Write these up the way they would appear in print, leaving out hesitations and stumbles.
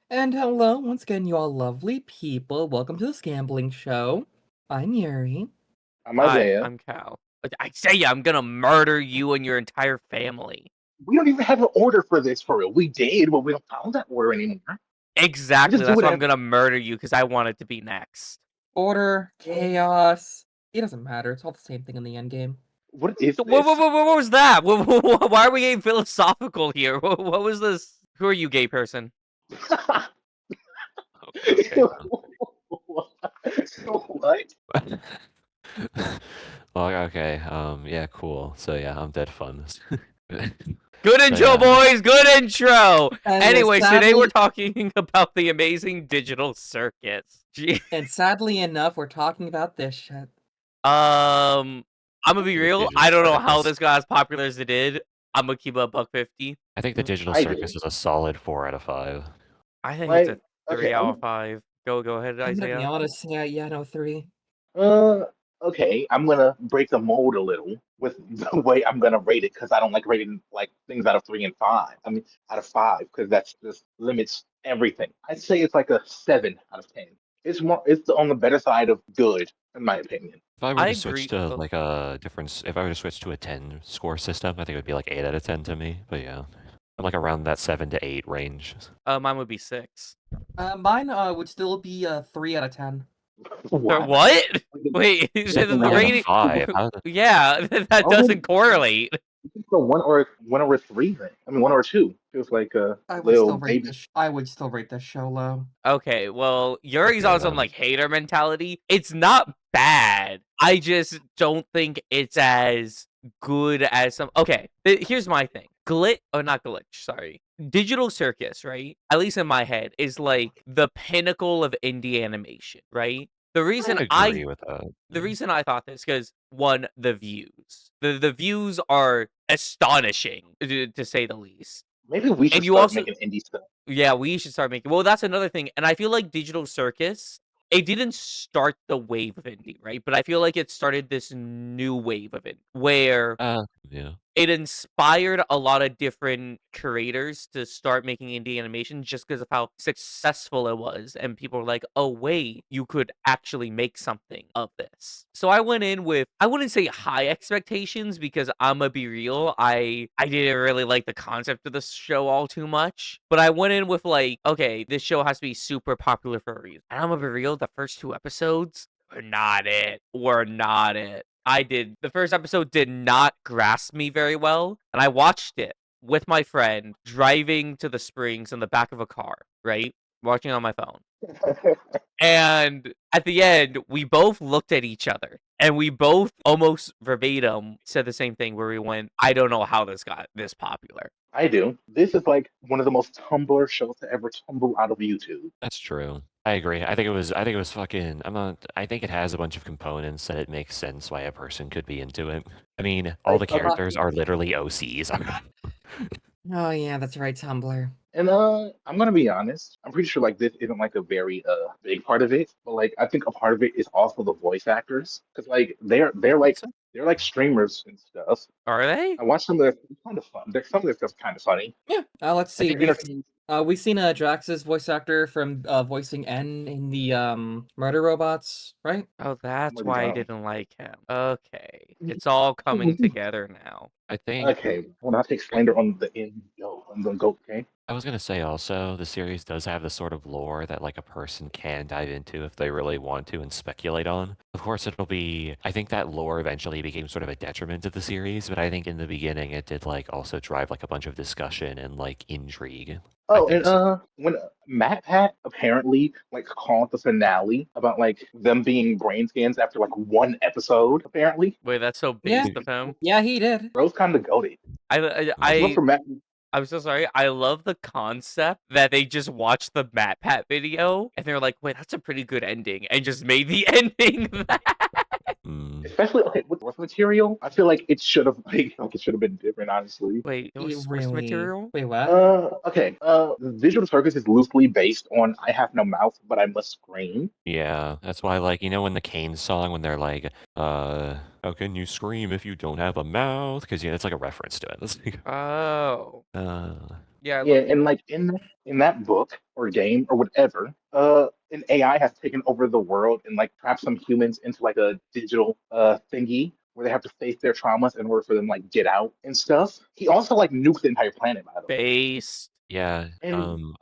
And hello, once again, you all lovely people. Welcome to the Gambling Show. I'm Yuri. I'm Hi, Isiah. I'm Cal. Isiah, I'm gonna murder you and your entire family. We don't even have an order for this for real. We did, but we don't follow that order anymore. We Exactly, just do that's it why as I'm gonna murder you, because I want it to be next. Order, chaos. It doesn't matter. It's all the same thing in the end game. what is What, this? what, what, what was that? Why are we getting philosophical here? What was this? Who are you, gay person? Okay. What? Well, okay. Yeah, cool. So yeah, I'm DeadFun. Good intro, yeah. boys! Good intro! And Anyways, today we're sadly, talking about the Amazing Digital Circus. and sadly enough, we're talking about this shit. I'm gonna be The real. Digital I don't know how Circus. this got as popular as it did. I'm gonna keep it $1.50. I think the Digital I Circus do. is a solid 4 out of 5. I think it's a Like, 3 okay, out of 5. Go ahead, I'm gonna be Isiah. honest, yeah, no, 3. uh, okay, I'm gonna break the mold a little with the way I'm gonna rate it because I don't like rating like things out of 3 and 5. I mean, out of 5 because that's just limits everything. I'd say it's like a 7 out of 10. It's on the better side of good, in my opinion. If I were I to switch agree. to Oh, like a different, if I were to switch to a 10 score system, I think it would be like 8 out of 10 to me. But yeah, I'm like around that 7 to 8 range. mine would be 6. Mine would still be a 3 out of 10. Wow. What? Wait, you said that the 7 out of rating? 5. How Yeah, that doesn't correlate. So one over three then. I mean 1 or 2. Feels like a little baby. I would still rate this show low. Okay, well, Yuri's Okay on some then. like hater mentality. It's not bad. I just don't think it's as good as some. Okay, here's my thing. Not glitch. Sorry, Digital Circus. Right, at least in my head, is like the pinnacle of indie animation. Right. The reason I I agree with that. the reason I thought this because one, the views. The views are astonishing to say the least. Maybe we And should you start also making indie stuff. yeah, we should start making. Well, that's another thing, and I feel like Digital Circus, it didn't start the wave of indie, right? But I feel like it started this new wave of it, where Yeah. it inspired a lot of different creators to start making indie animation just because of how successful it was. And people were like, oh, wait, you could actually make something of this. So I went in with, I wouldn't say high expectations because I'm gonna be real. I didn't really like the concept of the show all too much. But I went in with like, okay, this show has to be super popular for a reason. And I'm gonna be real, the first 2 episodes were not it. Were not it. The first episode did not grasp me very well, and I watched it with my friend driving to the springs in the back of a car, right? Watching on my phone. And at the end, we both looked at each other and we both almost verbatim said the same thing where we went, I don't know how this got this popular. I do. This is like one of the most Tumblr shows to ever tumble out of YouTube. That's true. I agree. I think it was fucking I think it has a bunch of components that it makes sense why a person could be into it. I mean, all Like the characters are literally OCs. Oh yeah, that's right, Tumblr. and I'm gonna be honest. I'm pretty sure like this isn't like a very big part of it, but like I think a part of it is also the voice actors because like they're like streamers and stuff. Are they? I watched some of their kind of fun. Some of their stuff's kind of funny. Yeah. Let's I see. think We've seen Drax's voice actor from voicing N in the Murder Robots, right? Oh, that's Maybe why I not. didn't like him. Okay. It's all coming together now. I think Okay, well, not take slander on the in yo on the goat. Okay, I was gonna say also the series does have the sort of lore that like a person can dive into if they really want to and speculate on. Of course, it'll be. I think that lore eventually became sort of a detriment to the series, but I think in the beginning it did like also drive like a bunch of discussion and like intrigue. I oh, think and so. when Matt Pat apparently like called the finale about like them being brain scans after like 1 episode, apparently. Wait, that's so Yeah. based of him. Yeah, he did. Bro's kind of goaded. That's Look I for Matt. I'm so sorry. I love the concept that they just watched the Matt Pat video and they're like, wait, that's a pretty good ending, and just made the ending that. Especially okay, with source material, I feel like it should have like it should have been different, honestly. Wait, it was It source really. material? Wait, what? Okay. The Digital Circus is loosely based on "I have no mouth, but I must scream." Yeah, that's why like when the Kane song when they're like, how can you scream if you don't have a mouth? Because it's like a reference to it. It's like, Oh. Yeah, I Yeah, love and like in that book or game or whatever, an AI has taken over the world and like trapped some humans into like a digital thingy where they have to face their traumas in order for them like get out and stuff. He also like nuked the entire planet, by the way. based. Yeah. And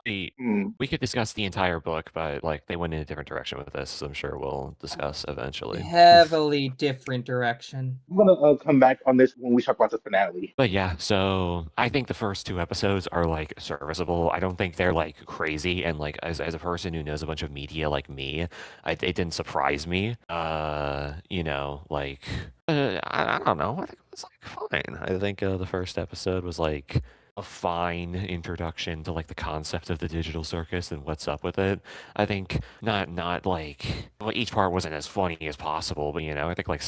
mm, We could discuss the entire book, but like they went in a different direction with this, so I'm sure we'll discuss eventually. Heavily different direction. I'm gonna come back on this when we talk about the finale. But yeah, so I think the first two episodes are like serviceable. I don't think they're like crazy. And like as a person who knows a bunch of media like me, it didn't surprise me. I don't know. I think it was like fine. I think the first episode was like a fine introduction to like the concept of the digital circus and what's up with it. I think not like well, each part wasn't as funny as possible, but I think like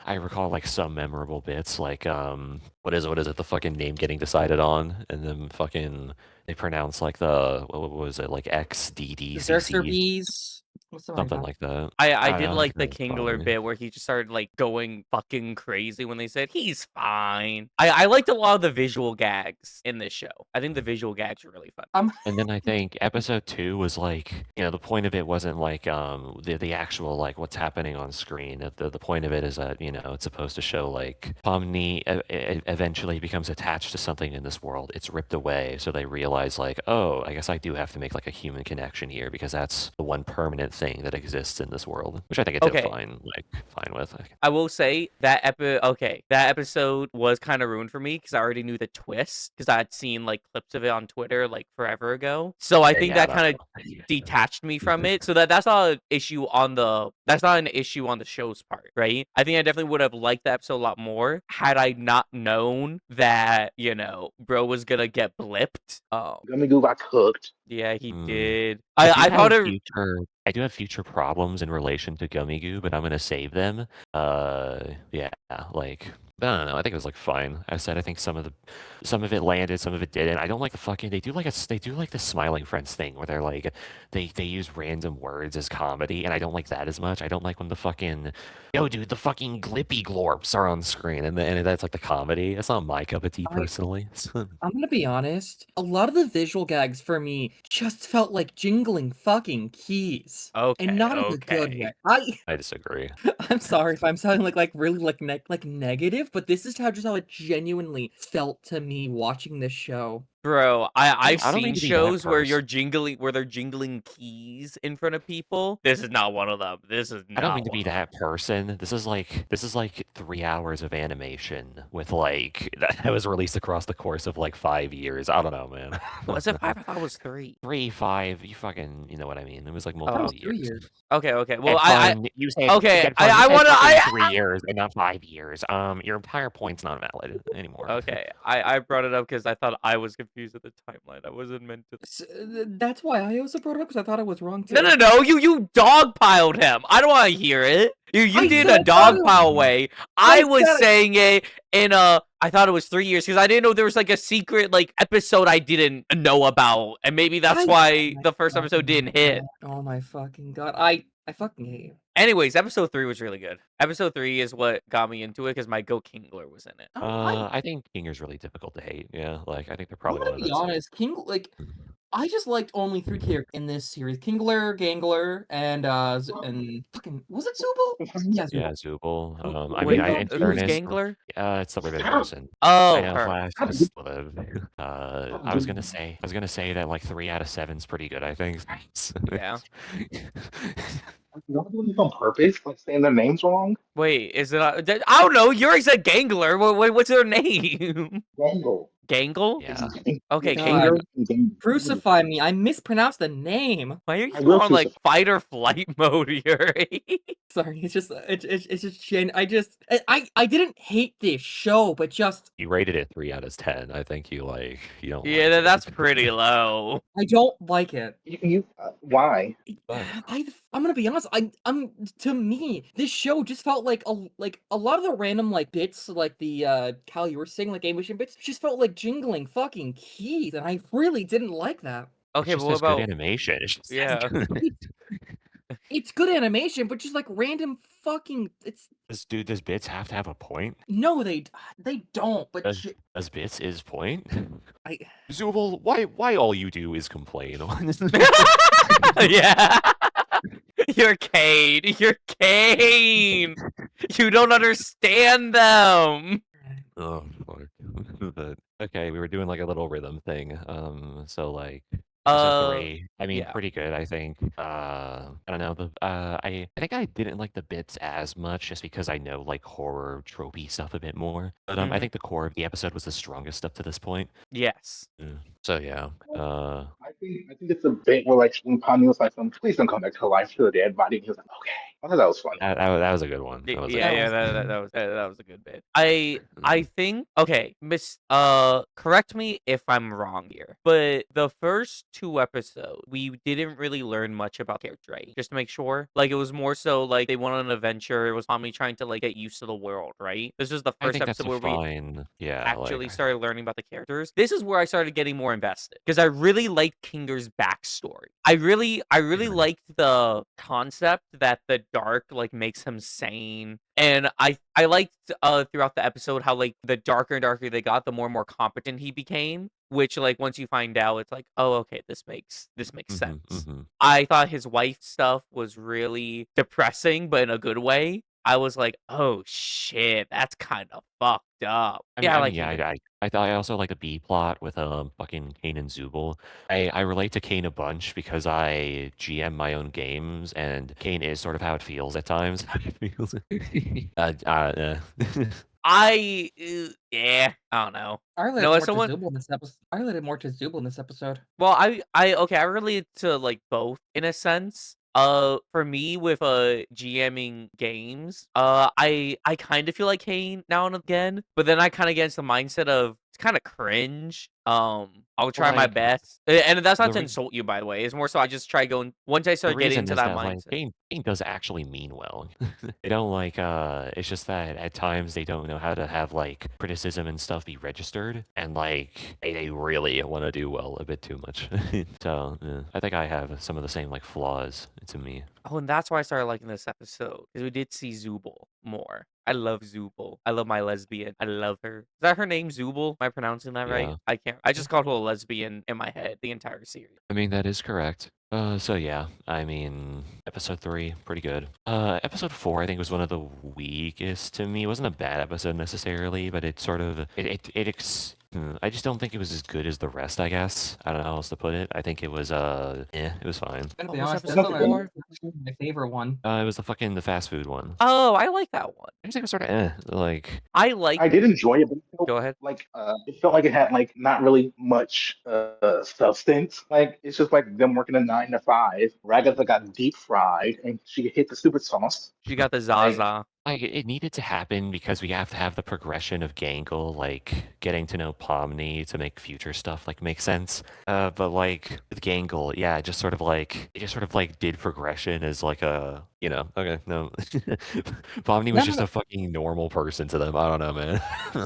I recall like some memorable bits like what is it the fucking name getting decided on and then fucking they pronounce like the what was it like Berserker XDDCC bees. What's the right something about? like that. I don't did know, like that the was Kingler funny. bit where he just started like going fucking crazy when they said he's fine. I liked a lot of the visual gags in this show. I think the visual gags are really fun. And then I think episode 2 was like, the point of it wasn't like the actual like what's happening on screen. The point of it is that, it's supposed to show like Pomni eventually becomes attached to something in this world. It's ripped away, so they realize like, oh, I guess I do have to make like a human connection here because that's the one permanent thing that exists in this world, which I think it did Okay. fine with. I will say that that episode was kind of ruined for me because I already knew the twist because I had seen like clips of it on Twitter like forever ago. So I think that kind of detached me from it. So that's not an issue on the show's part, right? I think I definitely would have liked the episode a lot more had I not known that bro was gonna get blipped. Gummy Goo got cooked. Yeah, he Mm. did. I I thought it. I do have future problems in relation to Gummy Goo, but I'm gonna save them. Yeah, like I don't know. I think it was like fine. I said I think some of it landed, some of it didn't. I don't like the fucking they do like the smiling friends thing where they're like they use random words as comedy, and I don't like that as much. I don't like when the fucking yo dude the fucking glippy glorps are on screen and that's like the comedy. That's not my cup of tea personally. I'm gonna be honest. A lot of the visual gags for me just felt like jingling fucking keys. Okay, And not in a good way. I disagree. I'm sorry if I'm sounding like really like negative, but this is how it genuinely felt to me watching this show. Bro, I've I don't seen mean to be that shows where person. they're jingling keys in front of people. This is not one of them. This is not I don't mean to one be of them. that person. This is like 3 hours of animation with like that was released across the course of like 5 years. I don't know, man. Was it 5? I thought it was 3. 3, 5. You fucking, you know what I mean. It was like That multiple was 3 years. years. Okay. Well, Dead you said okay, Dead I you said wanna- fucking 3 years and not 5 years. Your entire point's not valid anymore. okay. I brought it up because I thought I was confused at the timeline. I wasn't meant to. That's why I also brought it up because I thought I was wrong too. No. You dogpiled him. I don't want to hear it. You I did said a dogpile way. I was said it. saying it in a. I thought it was 3 years because I didn't know there was like a secret like episode I didn't know about, and maybe that's why the first episode didn't hit. Oh my fucking god! I fucking hate you. Anyways, episode 3 was really good. Episode 3 is what got me into it because my Go Kingler was in it. I think Kinger's really difficult to hate. Yeah, like I think they're I'm probably gonna one of be those. honest, I just liked only 3 characters in this series: Kingler, Gangler, and fucking was it Zubul? Yeah, Zubul. Yeah, Zubul. I Wait, mean, in who's fairness, Gangler? it's the living person. Oh, I know, her. Flash just live. I was gonna say that like 3 out of 7 is pretty good. I think. Yeah. Y'all doing this on purpose? Like saying their names wrong? Wait, is it? I don't know. Yuri said Gangler. What's her name? Gangle. Gangle? Yeah. Okay, God. Gangle. Crucify me! I mispronounced the name. Why are you I will on like crucify. fight or flight mode, Yuri? Sorry, it's just I didn't hate this show, but just You rated it 3 out of 10. I think you don't. Yeah, like it. that's pretty low. I don't like it. Why? I'm gonna be honest. To me, this show just felt like a lot of the random like bits, like the Cal you were saying, like animation bits, just felt like jingling fucking keys, and I really didn't like that. Okay, It's but just what as good about? animation. It's just as Yeah. good. It's good animation, but just like random fucking. It's Does Bits have to have a point? No, they don't. But Does Bits is point? I Zubul, why all you do is complain? Yeah. You're Kane. You're Kane. You don't understand them. Oh, fuck. But okay, we were doing like a little rhythm thing. So like episode 3, I mean, yeah. pretty good, I think. I don't know. I think I didn't like the bits as much just because I know like horror tropey stuff a bit more. But I Mhm. think the core of the episode was the strongest up to this point. Yes. So yeah. I think it's a bit where like when Pomni was like, "Please don't come back to life to a dead body." And he was like, "Okay." I thought that was funny. That was a good one. That was a Yeah, good yeah, was that was a good bit. I think okay, correct me if I'm wrong here, but the first 2 episodes we didn't really learn much about character, right? Just to make sure. Like it was more so like they went on an adventure. It was Tommy trying to like get used to the world, right? This was the I first think that's episode a where we fine. Yeah, actually like started learning about the characters. This is where I started getting more invested because I really liked Kinger's backstory. I really liked the concept that the dark like makes him sane. And I liked throughout the episode how like the darker and darker they got, the more and more competent he became. Which like once you find out, it's like, oh okay, this makes sense. I thought his wife stuff was really depressing, but in a good way. I was like, "Oh shit, that's kind of fucked up." Yeah, I like yeah, Kinger. I thought I also like the B plot with fucking Kane and Zubul. I relate to Kane a bunch because I GM my own games, and Kane is sort of how it feels at times. It feels. Yeah, I don't know. I related No, as more to someone Zubul in this episode. I related more to Zubul in this episode. well, okay, I relate to like both in a sense. For me with GMing games, I kind of feel like Kane now and again, but then I kind of get into the mindset of it's kind of cringe. I'll try my Like best, and that's not the to re insult you, by the way. It's more so I just try going once I the start getting reason into is that that like mindset. Kane does actually mean well. They don't like it's just that at times they don't know how to have like criticism and stuff be registered, and like they really want to do well a bit too much. So yeah, I think I have some of the same like flaws to me. Oh, and that's why I started liking this episode because we did see Zubul more. I love Zubul. I love my lesbian. I love her. Is that her name, Zubul? Am I pronouncing that right? Yeah. I can't. I just called her a lesbian in my head the entire series. I mean, that is correct. So yeah, I mean, episode 3, pretty good. Episode 4, I think was one of the weakest to me. It wasn't a bad episode necessarily, but it sort of, I just don't think it was as good as the rest, I guess. I don't know how else to put it. I think it was, it was fine. Gotta What be was honest, episode that's four? my favorite one. It was the fast food one. Oh, I like that one. I just think it was sort of, like, I like. I did enjoy it, but Go ahead. it felt like it had like not really much substance. Like it's just like them working a 9 to 5. Ragatha got deep fried, and she hit the stupid sauce. She got the Like, Zaza. Like, it needed to happen because we have to have the progression of Gangle, like, getting to know Pomni to make future stuff, like, make sense. But, like, with Gangle, yeah, it just sort of, like, did progression as, like, okay, no. Pomni was just No, a fucking normal person to them. I don't know, man.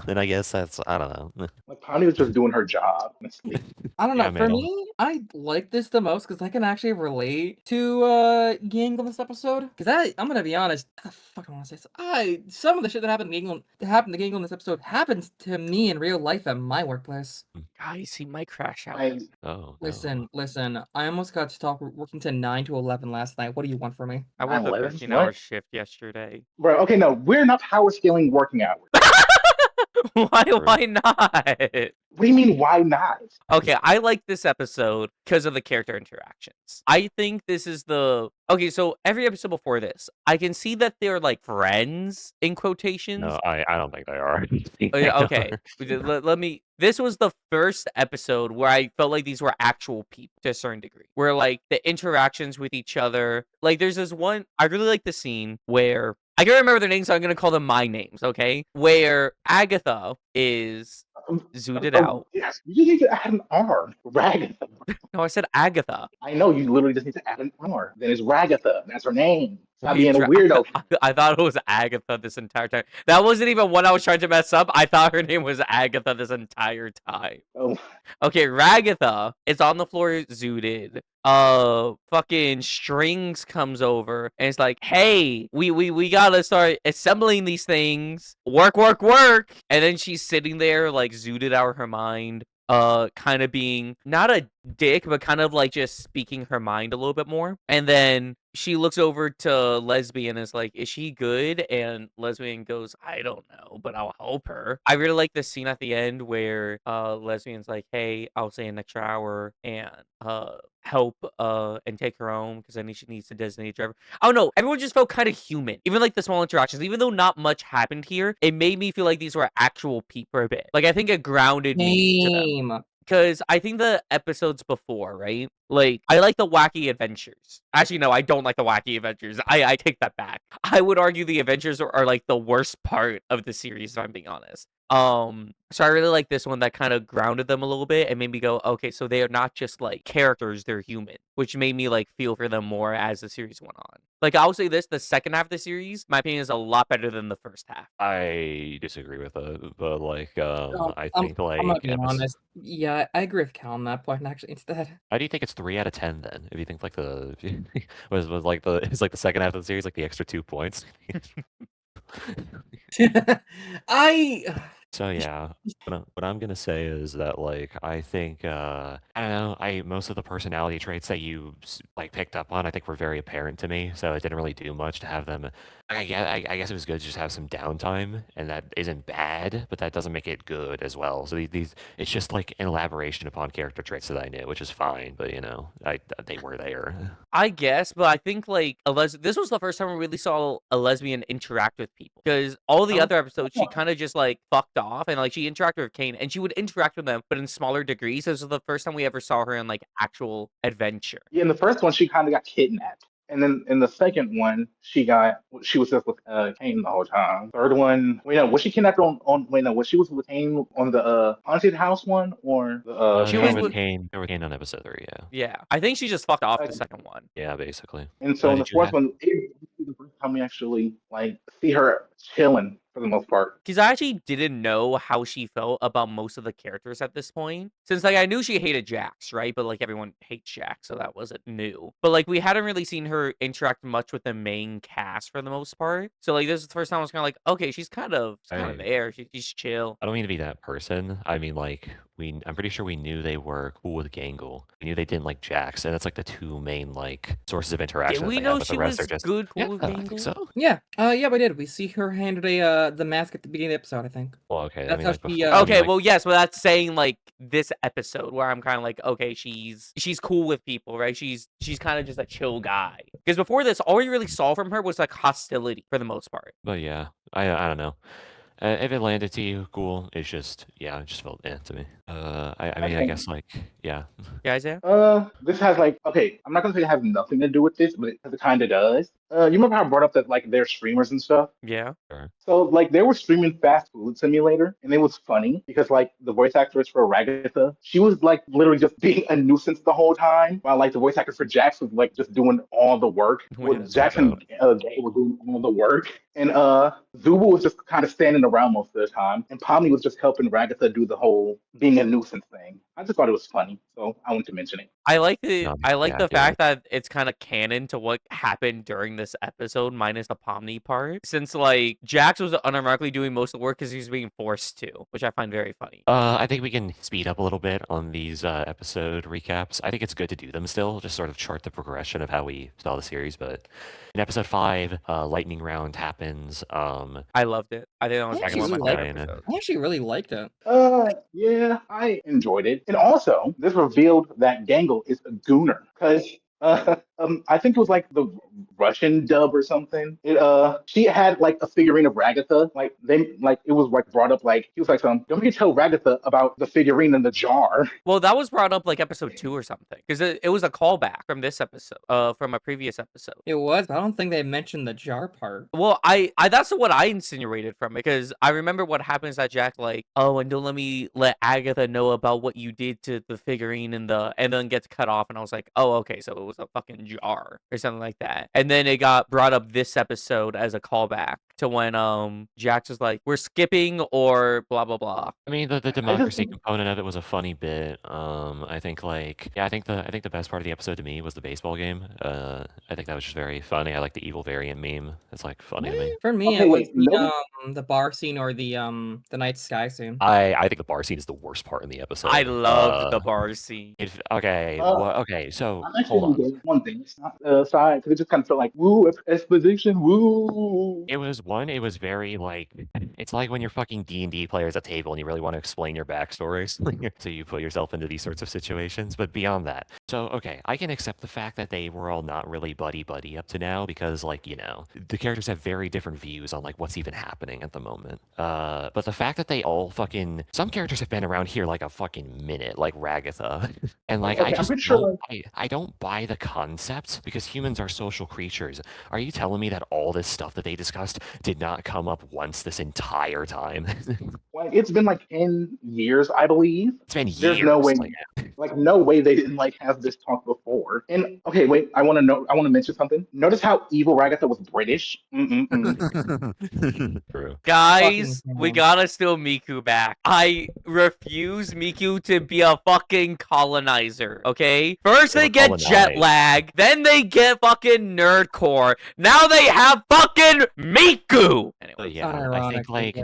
And I guess I don't know. like Polly was just doing her job. Honestly. I don't Yeah, know. For man. me, I like this the most because I can actually relate to Gangle in this episode. Because I'm gonna be honest, I fucking want to say some of the shit that happened to Gangle in this episode happens to me in real life at my workplace. Guys, he might crash out. Like, Oh, Listen, no. listen. I almost got to stop working to 9 to 11 last night. What do you want from me? I worked a 9/11? 15-hour What? shift yesterday. Bro, okay, no, we're not power scaling working hours. Why not? What do you mean, why not? Okay, I like this episode because of the character interactions. I think this is okay, so every episode before this, I can see that they're like friends in quotations. No, I don't think they are. Oh, yeah, okay. Let me. This was the first episode where I felt like these were actual people to a certain degree. Where like the interactions with each other, like there's this one. I really like the scene where I can't remember their names, so I'm gonna call them my names. Okay, where Agatha is zooted out. Yes, you just need to add an R. Ragatha. No, I said Agatha. I know, you literally just need to add an R. Then it's Ragatha. That's her name. Stop being a Wait, weirdo. I thought it was Agatha this entire time. That wasn't even what I was trying to mess up. I thought her name was Agatha this entire time. Oh, Okay, Ragatha is on the floor zooted. Fucking Strings comes over and it's like, hey, we gotta start assembling these things. Work, work, work. And then she's sitting there like zooted out of her mind. Kind of being not a dick, but kind of like just speaking her mind a little bit more. And then she looks over to Lesbian and is like, is she good? And Lesbian goes, I don't know, but I'll help her. I really like the scene at the end where Lesbian's like, hey, I'll stay an extra hour and help and take her home because I need she needs a designated driver. I don't know. Everyone just felt kind of human. Even like the small interactions, even though not much happened here, it made me feel like these were actual people for a bit. Like I think it grounded me to them. Same. Because I think the episodes before, right? Like, I like the wacky adventures. Actually, no, I don't like the wacky adventures. I take that back. I would argue the adventures are like the worst part of the series, if I'm being honest. So I really like this one that kind of grounded them a little bit and made me go, okay, so they are not just like characters, they're human, which made me like feel for them more as the series went on. Like I'll say this, the second half of the series, my opinion is a lot better than the first half. I disagree with it, but like, I I'm think like, gonna be honest. Yeah, I agree with Cal on that point. Actually, instead, how do you think it's 3 out of 10 then? If you think like the was like the it's like the second half of the series, like the extra 2 points. I So yeah, what I'm gonna say is that like I think I don't know, I most of the personality traits that you like picked up on I think were very apparent to me. So it didn't really do much to have them. I guess it was good to just have some downtime, and that isn't bad, but that doesn't make it good as well. So these it's just like an elaboration upon character traits that I knew, which is fine. But you know, they were there. I guess, but I think like this was the first time we really saw a lesbian interact with people because all the other episodes she kind of just like fucked off and like she interacted with Kane and she would interact with them but in smaller degrees. This was the first time we ever saw her in like actual adventure. yeah. In the first one, she kind of got kidnapped, and then in the second one, she was just with Kane the whole time. Third one, wait, no, was she kidnapped on? Wait, no, was she was with Kane on the haunted house one or the She They was were with Kane. They were Kane on episode 3. Yeah, yeah. I think she just fucked off the second? second one. yeah, basically. And so in the Did you fourth have? one, it was the first time we actually like see her chilling for the most part. Because I actually didn't know how she felt about most of the characters at this point. Since like I knew she hated Jax, right? But like everyone hates Jax, so that wasn't new. But like we hadn't really seen her interact much with the main cast for the most part. So like this is the first time I was kind of like, okay, she's kind of I there. She's chill. I don't mean to be that person. I mean like I'm pretty sure we knew they were cool with Gangle. We knew they didn't like Jax, and that's like the two main like sources of Did interaction that we they know have. But she the rest was are just good, cool yeah, with I Gangle? think so. yeah, we did. We see her handed the mask at the beginning of the episode. I think Well, okay. I that's mean, how like she. before. I mean, Okay, like, well, yes, but that's saying like this episode where I'm kind of like, okay, she's cool with people, right? She's kind of just a chill guy. Because before this, all we really saw from her was like hostility for the most part. but yeah, I don't know. If it landed to you, cool. It's just yeah, it just felt to me. I mean, I Okay. guess like yeah. Yeah, Isiah? This has like okay, I'm not gonna say it has nothing to do with this, but it kind of does. You remember how I brought up that like they're streamers and stuff? Yeah. Sure. So like they were streaming Fast Food Simulator, and it was funny because like the voice actress for Ragatha, she was like literally just being a nuisance the whole time, while like the voice actor for Jax was like just doing all the work. Wait, Well, that's Jax right. and Gay were doing all the work, and Zubu was just kind of standing around most of the time, and Pomni was just helping Ragatha do the whole being a nuisance thing. I just thought it was funny, so I wanted to mention it. I like the Yeah, you're fact right. that it's kind of canon to what happened during this episode, minus the Pomni part. Since like Jax was unironically doing most of the work because he was being forced to, which I find very funny. I think we can speed up a little bit on these episode recaps. I think it's good to do them still, just sort of chart the progression of how we saw the series. But in episode 5, lightning round happens. I loved it. I think that was I actually one of actually my like. favorite Yeah, episodes. I actually really liked it. Yeah, I enjoyed it. And also, this revealed that Gangle is a gooner. Because I think it was like the Russian dub or something. She had like a figurine of Ragatha. Like it was like brought up like he was like don't you tell Ragatha about the figurine in the jar. Well, that was brought up like episode 2 or something because it was a callback from this episode, from a previous episode. It was, but I don't think they mentioned the jar part. Well, I that's what I insinuated from it because I remember what happens at Jack like, oh, and don't let Agatha know about what you did to the figurine and then gets cut off, and I was like, oh, okay, so it was a fucking jar or something like that. And And then it got brought up this episode as a callback to when Jax was like, "We're skipping," or blah blah blah. I mean, the I just democracy component of it was a funny bit. I think I think the best part of the episode to me was the baseball game. I think that was just very funny. I like the evil variant meme. It's like funny to me. For me, Okay, it was wait, notice the bar scene or the night sky scene. I think the bar scene is the worst part in the episode. I loved the bar scene. Okay, Uh, okay, so I'm hold actually on. gonna one thing. It's not side because it just kind of felt like woo exposition, woo. It was very like it's like when you're fucking D&D players at table and you really want to explain your backstories. So you put yourself into these sorts of situations. But beyond that, so okay, I can accept the fact that they were all not really buddy up to now because like, you know, the characters have very different views on like what's even happening at the moment. But the fact that they all fucking some characters have been around here like a fucking minute, like Ragatha. And like Okay, I I'm just pretty sure don't like I don't buy the concept because humans are social creatures. Are you telling me that all this stuff that they discussed did not come up once this entire time? it's been like 10 years, I believe. It's been There's no way, years. like no way they didn't like have this talk before. And okay, wait, I want to mention something. Notice how evil Ragatha was British. True. Guys, Fucking we damn. gotta steal Miku back. I refuse Miku to be a fucking colonizer, okay? First They they were get jet colonized. lag, then they get fucking nerdcore. Now they have fucking Miku! Anyway. But yeah, I Unironic, think like yeah.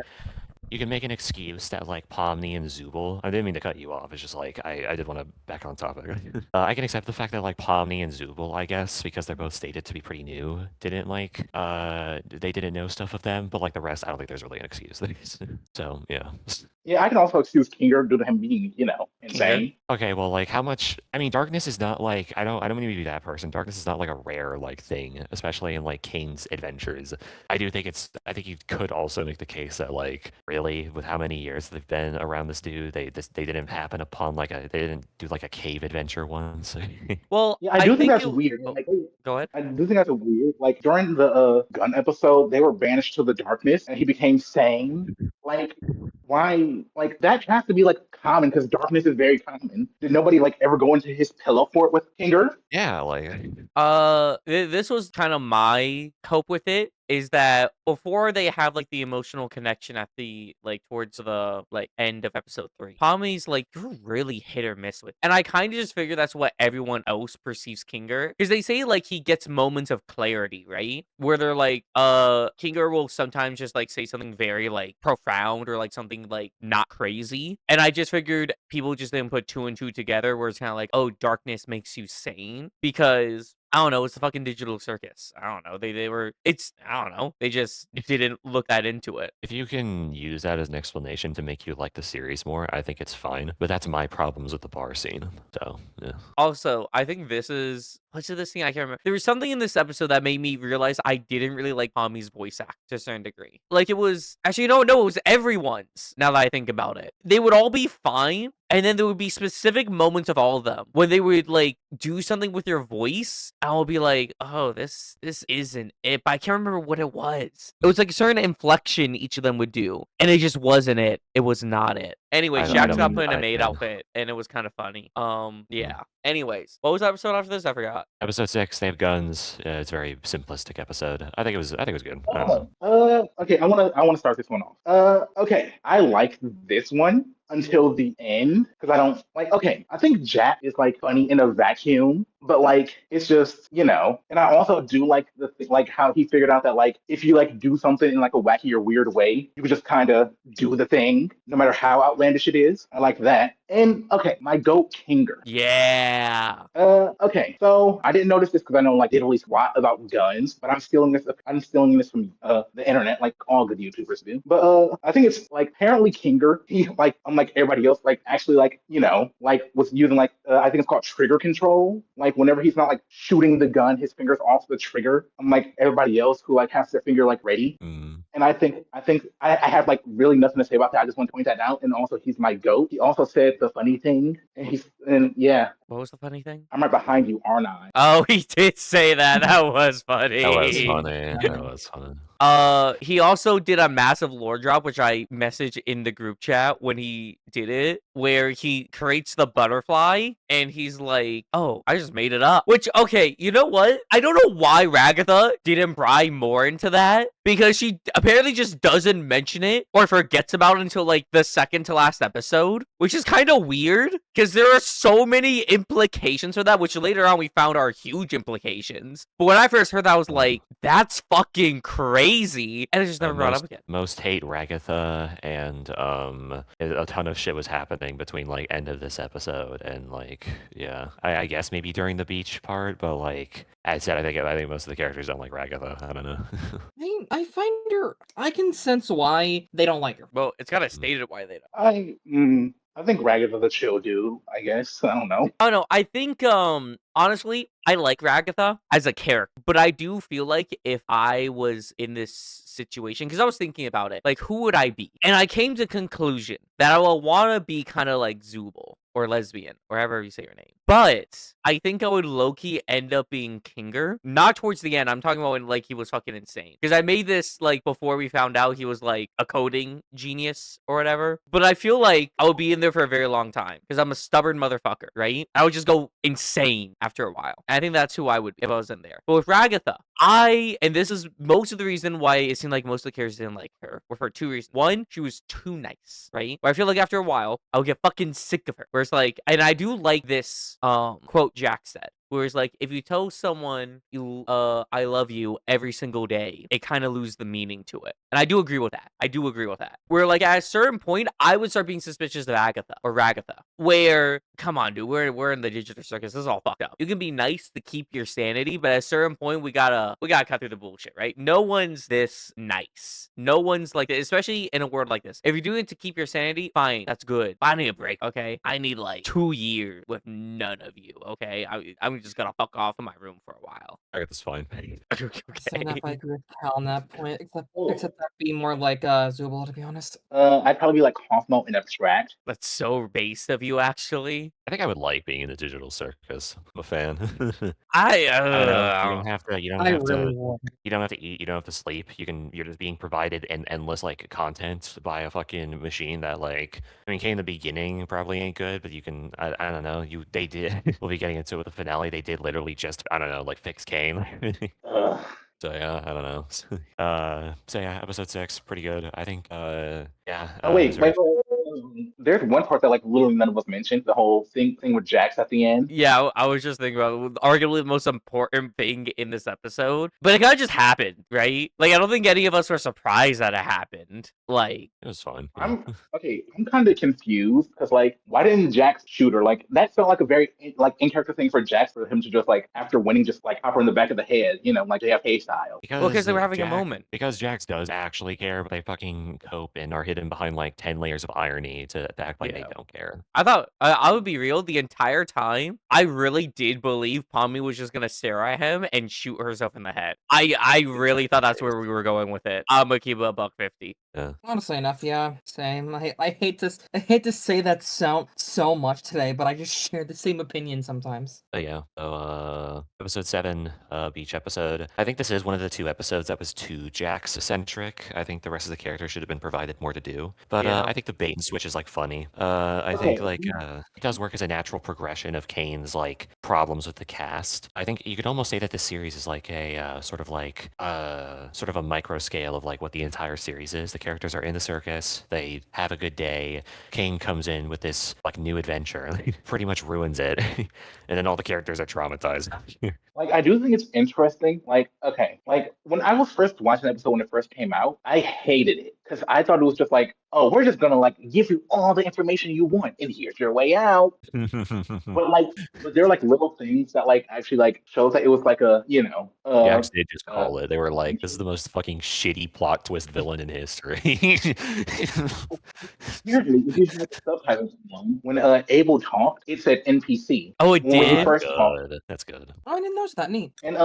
you can make an excuse that like Pomni and Zubul. I didn't mean to cut you off. It's just like I did want to back on topic. I can accept the fact that like Pomni and Zubul, I guess, because they're both stated to be pretty new, didn't like they didn't know stuff of them. But like the rest, I don't think there's really an excuse. So yeah. Yeah, I can also excuse Kinger due to him being, you know, insane. Okay, well, like how much? I mean, darkness is not like I don't mean to be that person. Darkness is not like a rare like thing, especially in like Kane's adventures. I think you could also make the case that like really with how many years they've been around this dude, they didn't happen upon like they didn't do like a cave adventure once. Well, Yeah, I do think that's it- weird. oh, Like, go ahead. I do think that's weird. Like during the gun episode, they were banished to the darkness, and he became sane. Like, why? Like that has to be like common because darkness is very common. Did nobody like ever go into his pillow fort with Kinger? Yeah, like This was kind of my hope with it. Is that before they have like the emotional connection at the like towards the like end of episode 3, Tommy's like you're really hit or miss with, and I kind of just figure that's what everyone else perceives Kinger because they say like he gets moments of clarity, right? Where they're like, Kinger will sometimes just like say something very like profound or like something like not crazy, and I just figured people just didn't put two and two together, where it's kind of like, oh, darkness makes you sane because I don't know. It's the fucking digital circus. I don't know. They were. It's. I don't know. They just didn't look that into it. if you can use that as an explanation to make you like the series more, I think it's fine. But that's my problems with the bar scene. So yeah. Also, I think this is what's this thing I can't remember. There was something in this episode that made me realize I didn't really like Tommy's voice act to a certain degree. Like it was actually no, it was everyone's. Now that I think about it, they would all be fine. And then there would be specific moments of all of them when they would like do something with your voice. I will be like, oh, this isn't it. But I can't remember what it was. It was like a certain inflection each of them would do. And it just wasn't it. It was not it. Anyway, I Jax got don't- put in a I- maid yeah. outfit and it was kind of funny. Yeah. Anyways, what was the episode after this? I forgot. Episode 6, they have guns. It's a very simplistic episode. I think it was good. I don't know. Okay, I wanna start this one off. Okay, I like this one until the end because I don't like. Okay, I think Jack is like funny in a vacuum, but like it's just And I also do like like how he figured out that like if you like do something in like a wacky or weird way, you can just kind of do the thing no matter how outlandish it is. I like that. And okay, my goat Kinger. Yeah. Okay, so I didn't notice this because I know like Italy squat about guns, but I'm stealing this. I'm stealing this from the internet, like all good YouTubers do. But I think it's like apparently Kinger, he like unlike everybody else, like actually like like was using like I think it's called trigger control. Like whenever he's not like shooting the gun, his fingers off the trigger, unlike everybody else who like has their finger like ready. Mm. And I have like really nothing to say about that. I just want to point that out. And also, he's my goat. He also said the funny thing, and yeah, What was the funny thing? I'm right behind you, aren't I? Oh, he did say that. That was funny. That was funny. That was fun. He also did a massive lore drop, which I messaged in the group chat when he did it, where he creates the butterfly and he's like, "Oh, I just made it up." Which, okay, you know what? I don't know why Ragatha didn't pry more into that, because she apparently just doesn't mention it or forgets about it until like the second to last episode, which is kind of weird because there are so many implications for that, which later on we found are huge implications. But when I first heard that, I was like, that's fucking crazy. And it just never brought up again. Most hate Ragatha, and a ton of shit was happening between like end of this episode and like, yeah, I guess maybe during the beach part, but like I said, I think most of the characters don't like Ragatha. I don't know. I find her. I can sense why they don't like her. Well, it's kind of stated why they don't. I think Ragatha's a chill dude, I guess. I don't know. Oh no, I think honestly, I like Ragatha as a character, but I do feel like if I was in this situation, because I was thinking about it, like who would I be? And I came to conclusion that I will want to be kind of like Zubul or lesbian, or however you say your name. But I think I would low-key end up being Kinger. Not towards the end. I'm talking about when like he was fucking insane. Because I made this like before we found out he was like a coding genius or whatever. But I feel like I would be in there for a very long time because I'm a stubborn motherfucker, right? I would just go insane after a while. And I think that's who I would if I was in there. But with Ragatha, and this is most of the reason why it seemed like most of the characters didn't like her, were for two reasons. One, she was too nice, right? Where I feel like after a while, I would get fucking sick of her. Where it's like, and I do like this quote Jack said, where it's like, if you tell someone I love you every single day, it kind of loses the meaning to it. And I do agree with that. Where like at a certain point, I would start being suspicious of Agatha or Ragatha. Where, come on, dude, we're in the digital circus. This is all fucked up. You can be nice to keep your sanity, but at a certain point, we gotta cut through the bullshit, right? No one's this nice. No one's like this, especially in a world like this. If you're doing it to keep your sanity, fine, that's good. But I need a break, okay? I need like 2 years with none of you, okay? I'm just gonna fuck off in my room for a while. That's fine. So enough, I agree with Cal on that point, except Oh. that being more like Zubul, to be honest. I'd probably be like Hoffmo and Abstract. That's so base of you, actually. I think I would like being in the digital circus. I'm a fan. I I don't know. You don't have to. You don't I have really to. would. You don't have to eat. You don't have to sleep. You're just being provided endless like content by a fucking machine that like. I mean, Kane in the beginning probably ain't good, but you can. I don't know. They did. We'll be getting into it with the finale. They did literally just I don't know like fix Kane. Ugh. So yeah, I don't know. So yeah, episode 6, pretty good. I think. Yeah. Oh wait, is there- there's one part that like literally none of us mentioned. The whole thing with Jax at the end. Yeah, I was just thinking about arguably the most important thing in this episode. But it kind of just happened, right? Like, I don't think any of us were surprised that it happened. Like, It was fun. I'm kind of confused because like, why didn't Jax shoot her? Like that felt like a very like in character thing for Jax, for him to just like after winning just like pop her in the back of the head, you know, like JFK style. because they were having a moment. Because Jax does actually care, but they fucking cope and are hidden behind like 10 layers of irony to act like Yeah. they don't care. I thought, I would be real, the entire time, I really did believe Pommy was just gonna stare at him and shoot herself in the head. I really thought that's where we were going with it. I'm gonna keep it $1.50. Honestly enough, yeah, same. I hate to say that so much today, but I just share the same opinion sometimes. But yeah, so episode 7, beach episode. I think this is one of the 2 episodes that was too Jax centric. I think the rest of the characters should have been provided more to do. But Yeah. I think the bait and switch is like funny. I think like it does work as a natural progression of Kane's like problems with the cast. I think you could almost say that this series is like a sort of a micro scale of like what the entire series is. The characters are in the circus, they have a good day. Kane comes in with this like new adventure, pretty much ruins it, and then all the characters are traumatized. Like, I do think it's interesting. Like, okay, like when I was first watching the episode when it first came out, I hated it because I thought it was just like, oh, we're just gonna like give you all the information you want, and here's your way out. But there are like little things that like actually like shows that it was like a They uh, actually did just uh, call it. They were like, "This is the eventually. most fucking shitty plot twist villain in history." Apparently, if you had the subtitles on, when Abel talked, it said NPC. Oh, it When he Oh, did? first talked. good. That's good. Oh, I didn't notice that. Neat. And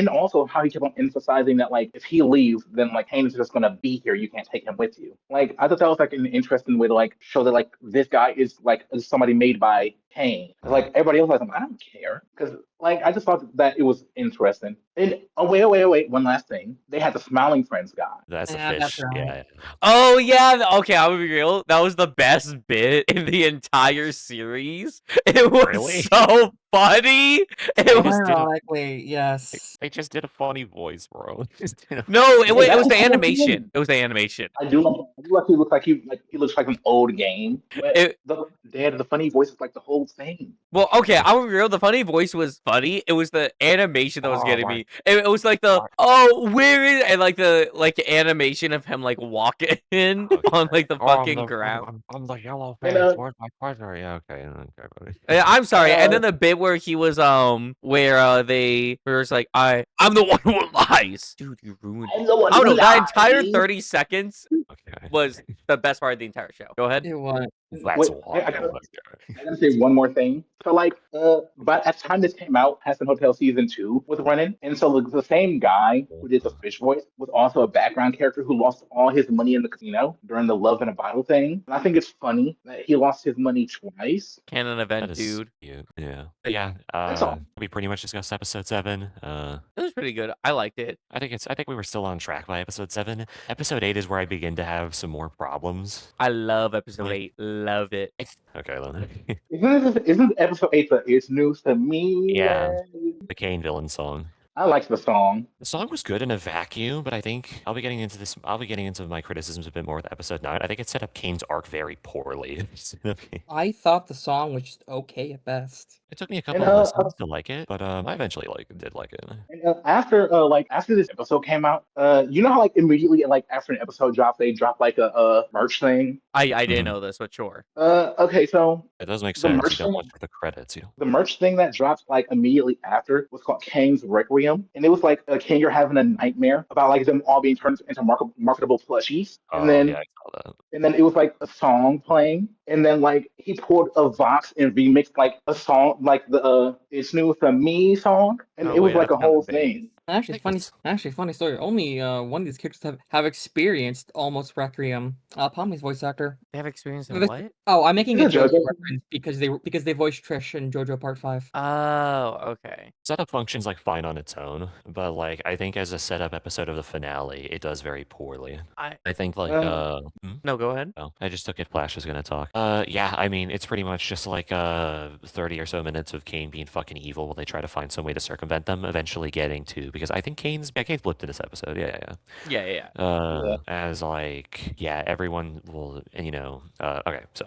also how he kept on emphasizing that like if he leaves, then like Kane is just gonna be here. You can't take him with you. Like I thought that was like an interesting way to like show that like this guy is like somebody made by Kane. Like everybody else, like I don't care because like I just thought that it was interesting. And wait, one last thing. They had the Smiling Friends guy. That's a Yeah, that's fish. right. Yeah. Oh yeah, okay, I'll be real. That was the best bit in the entire series. It was Really? so funny. It They was just did a Ironically, yes. they just did a funny voice, bro. Just did a no, Yeah, it that's was the what I was saying. animation. It was the animation. I do like he looks like an old game. But It the funny voice is like the whole thing. well, okay, I'll be real. The funny voice was funny. It was the animation that was Oh getting my me. It was like the god. where is and like the animation of him like walking on like the Oh, I'm fucking the ground. I'm the yellow And face. Where's my partner? Yeah, okay. I'm sorry. And then uh the bit where he was where where it's like I'm the one who lies. Dude, you ruined I'm it. the one I don't who know. That entire lied. 30 seconds Okay. was the best part of the entire show. Go ahead. It was. That's Wait, wild. Okay. I gotta say one more thing. So like, but at the time this came out, Hassan Hotel season 2 was running, and so the same guy who did the fish voice was also a background character who lost all his money in the casino during the Love in a Bottle thing. And I think it's funny that he lost his money twice. Canon That event, is dude. cute. Yeah. But yeah, That's all. we pretty much discussed episode 7. It was pretty good. I liked it. I think we were still on track by episode 7. Episode 8 is where I begin to have some more problems. I love episode Like 8. Love it. Okay, then. Isn't episode 8 the It's News to Me? Yeah, the Kane villain song. I like the song. The song was good in a vacuum, but I think I'll be getting into this. I'll be getting into my criticisms a bit more with episode 9. I think it set up Kane's arc very poorly. I thought the song was just okay at best. It took me a And couple of listens to like it, but I eventually did like it. after this episode came out, you know how like immediately like after an episode dropped, they drop like a merch thing. I didn't Mhm. know this, but sure. Okay, so It does make the sense. You merch don't thing, watch for the credits, you know. the merch thing that dropped like immediately after was called Kane's Requiem, and it was like Kane, you're having a nightmare about like them all being turned into marketable plushies, and Oh yeah, then I saw that. it was like a song playing, and then like he pulled a Vox and remixed like a song like the "It's New for Me" song, and Oh it was wait, like that's a kind whole of vague. thing. Actually, think it's funny story. Only one of these characters have experienced almost Requiem. Pommy's voice actor. They have experience No, in this- what? Oh, I'm making Is a it JoJo JoJo? reference because they voiced Trish in JoJo Part 5. Oh, okay. setup functions like fine on its own, but like I think as a setup episode of the finale, it does very poorly. I think like No, go ahead. oh, I just took it. Flash was gonna talk. Yeah, I mean, it's pretty much just like 30 or so minutes of Kane being fucking evil while they try to find some way to circumvent them. Eventually getting to because I think Kane's blipped in this episode. Yeah. Yeah. As like everyone will, and okay, so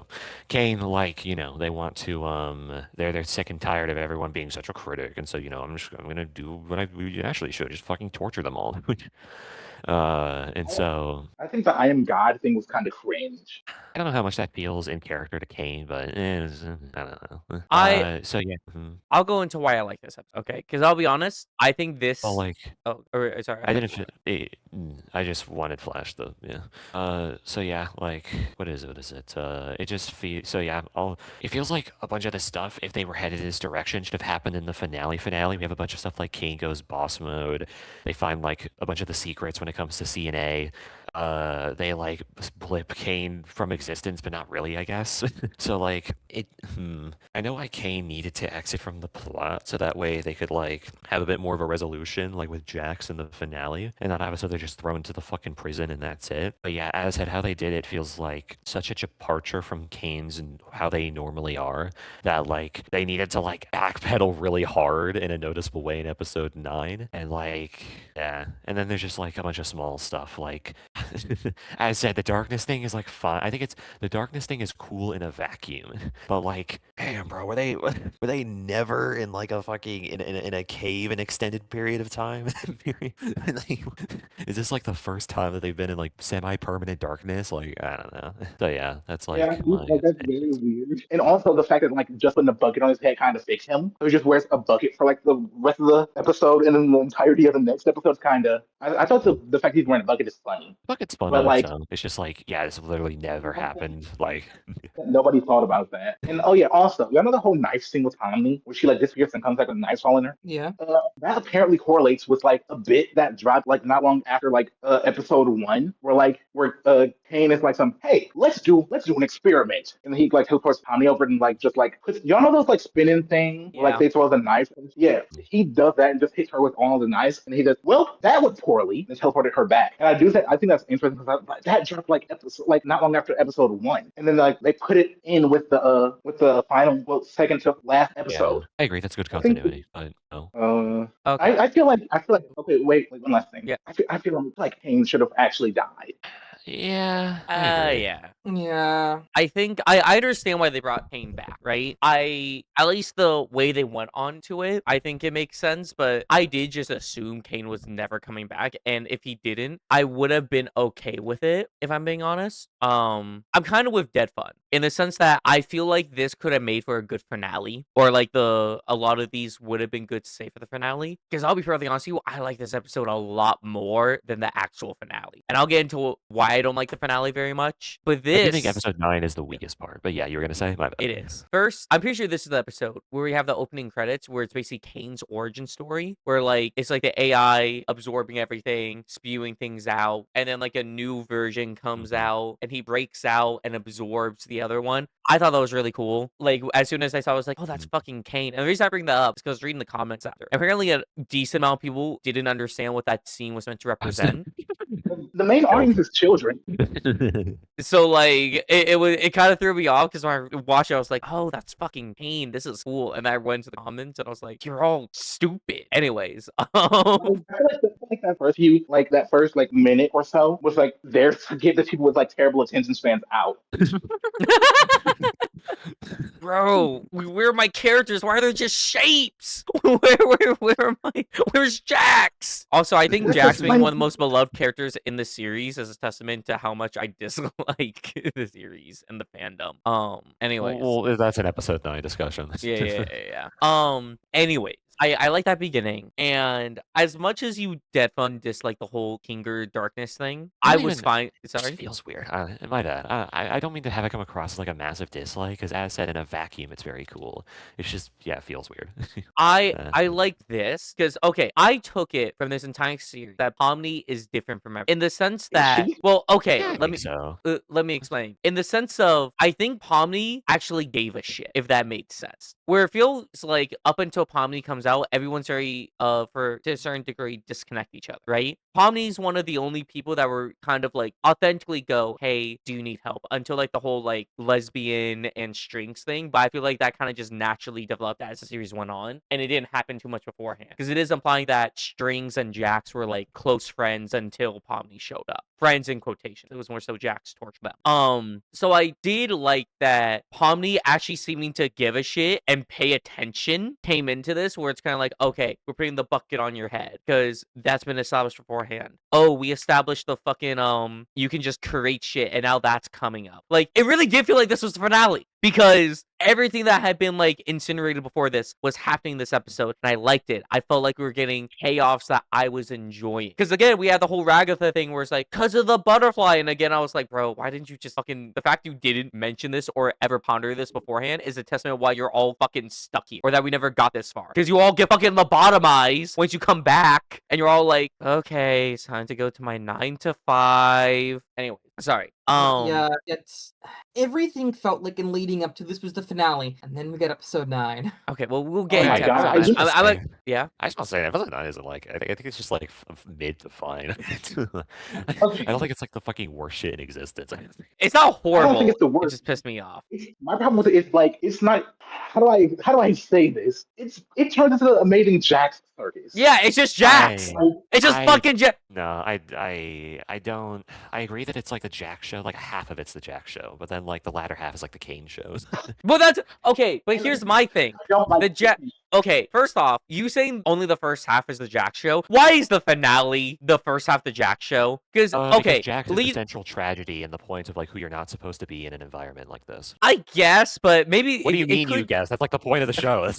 Kane like they want to they're sick and tired of everyone being such a critic, and so I'm gonna do what we actually should, just fucking torture them all. And so I think the "I am God" thing was kind of cringe. I don't know how much that feels in character to Kane, but I don't know. So yeah, I'll go into why I like this episode. Okay, because I'll be honest, I think this. well, like Sorry. I didn't. I just wanted Flash though. Yeah. So yeah, like what is it? It just feels. So yeah, it feels like a bunch of this stuff, if they were headed this direction, should have happened in the finale. We have a bunch of stuff like Kane goes boss mode. They find like a bunch of the secrets when it comes to CNA. They like blip Kane from existence, but not really, I guess. So like I know why Kane needed to exit from the plot, so that way they could like have a bit more of a resolution, like with Jax in the finale, and not have us they're just thrown into the fucking prison and that's it. But yeah, as I said, how they did it feels like such a departure from Kane's and how they normally are, that like they needed to like backpedal really hard in a noticeable way in episode 9, and like yeah, and then there's just like a bunch of small stuff like As said, the darkness thing is like fun. I think it's the darkness thing is cool in a vacuum, but like, damn, bro, were they never in like a fucking in a cave an extended period of time? Like, is this like the first time that they've been in like semi-permanent darkness? Like, I don't know. So yeah, that's Yeah, like my. that's very weird. And also the fact that like just putting a bucket on his head kind of fixed him. So he just wears a bucket for like the rest of the episode, and then the entirety of the next episode's kind of. I thought the fact he's wearing a bucket is funny, Bucket's fun but on its like own. It's just like, yeah, this literally never happened. Like, nobody thought about that. And oh yeah, also you know the whole knife scene with Tommy, where she like disappears and comes back with knives all in her. Yeah. That apparently correlates with like a bit that dropped like not long after like episode one, where Kane is like hey, let's do an experiment, and he like teleports Tommy over and like just like puts y'all know those like spinning thing where, like Yeah. they throw the knife. Yeah, he does that and just hits her with all the knives, and he goes, well, that went poorly, and teleported her back. And I think that's interesting because that dropped like episode like not long after episode one, and then like they put it in with the final second to last yeah, episode. I agree. That's good I think continuity. But no. Okay. I feel like okay, wait, one last thing. Yeah. I feel like Kane should have actually died. Yeah, I agree. Yeah. Yeah. I think I understand why they brought Kane back, right? At least the way they went on to it, I think it makes sense, but I did just assume Kane was never coming back, and if he didn't, I would have been okay with it, if I'm being honest. I'm kind of with DeadFun in the sense that I feel like this could have made for a good finale, or like a lot of these would have been good to say for the finale. Because I'll be perfectly honest with you, I like this episode a lot more than the actual finale, and I'll get into why I don't like the finale very much. But I do think this episode 9 is the weakest part. But yeah, you were gonna say my bad. it is. First, I'm pretty sure this is the episode where we have the opening credits where it's basically Kane's origin story, where like it's like the AI absorbing everything, spewing things out, and then like a new version comes out and he breaks out and absorbs the other one. I thought that was really cool. Like as soon as I saw it, I was like, oh, that's fucking Kane. And the reason I bring that up is because I was reading the comments after. Apparently a decent amount of people didn't understand what that scene was meant to represent. The main audience is children. So like it kind of threw me off because when I watched it, I was like, oh, that's fucking Kane. This is cool. And I went to the comments and I was like, you're all stupid. Anyways, I feel like that first like minute or so was like there to get the people with like terrible attention spans out. bro, where are my characters? Why are there just shapes? Where's Jax? Also, I think Jax being one of the most beloved characters in the series is a testament to how much I dislike the series and the fandom. Anyways. Well, that's an episode 9 discussion. Yeah. Anyways, I like that beginning, and as much as you DeadFun dislike the whole Kinger Darkness thing, I was fine. It Sorry. feels weird. My bad. I don't mean to have it come across as like a massive dislike, because as said, in a vacuum, it's very cool. It's just, yeah, it feels weird. I like this because okay, I took it from this entire series that Pomni is different from everyone in the sense that well, okay, Yeah, I let think me so. let me explain. In the sense of I think Pomni actually gave a shit, if that made sense. Where it feels like up until Pomni comes out, everyone's very to a certain degree disconnect each other, right? Pomni's one of the only people that were kind of like authentically go, hey, do you need help? Until like the whole like lesbian and strings thing. But I feel like that kind of just naturally developed as the series went on. And it didn't happen too much beforehand. Because it is implying that Strings and Jax were like close friends until Pomni showed up. Friends in quotation. It was more so Jax torched them. So I did like that Pomni actually seeming to give a shit and pay attention came into this where it's kind of like, okay, we're putting the bucket on your head because that's been established beforehand. Oh, we established the fucking you can just create shit and now that's coming up. Like it really did feel like this was the finale because everything that had been like incinerated before this was happening this episode and I liked it. I felt like we were getting payoffs that I was enjoying. Because again, we had the whole Ragatha thing where it's like, because of the butterfly. And again, I was like, bro, why didn't you just fucking, the fact you didn't mention this or ever ponder this beforehand is a testament of why you're all fucking stuck here or that we never got this far. Because you all get fucking lobotomized once you come back and you're all like, okay, it's time to go to my 9 to 5. Anyway, sorry. Yeah, it's everything felt like in leading up to this was the finale, and then we got episode 9. Okay, well we'll get my into God, episode I 9. I'm like, yeah. I just want to say, episode 9 isn't like, I think it's just like mid to fine. I don't think it's like the fucking worst shit in existence. It's not I don't horrible. think it's the It worst. just pissed me off. My problem with it is like it's not. How do I say this? It turns into the Amazing Jax Circus. Yeah, it's just Jax. It's just fucking Jax. No, I don't. I agree that it's like the Jack show. Like half of it's the Jack show, but then like the latter half is like the Kane shows. Well, that's okay. But And here's my thing. I don't like The Jack. Okay, first off, you saying only the first half is the Jack show. Why is the finale the first half the Jack show? Because Because okay, Jack is the central tragedy and the point of like who you're not supposed to be in an environment like this. I guess, but maybe What do you it mean you could. guess? That's like the point of the show.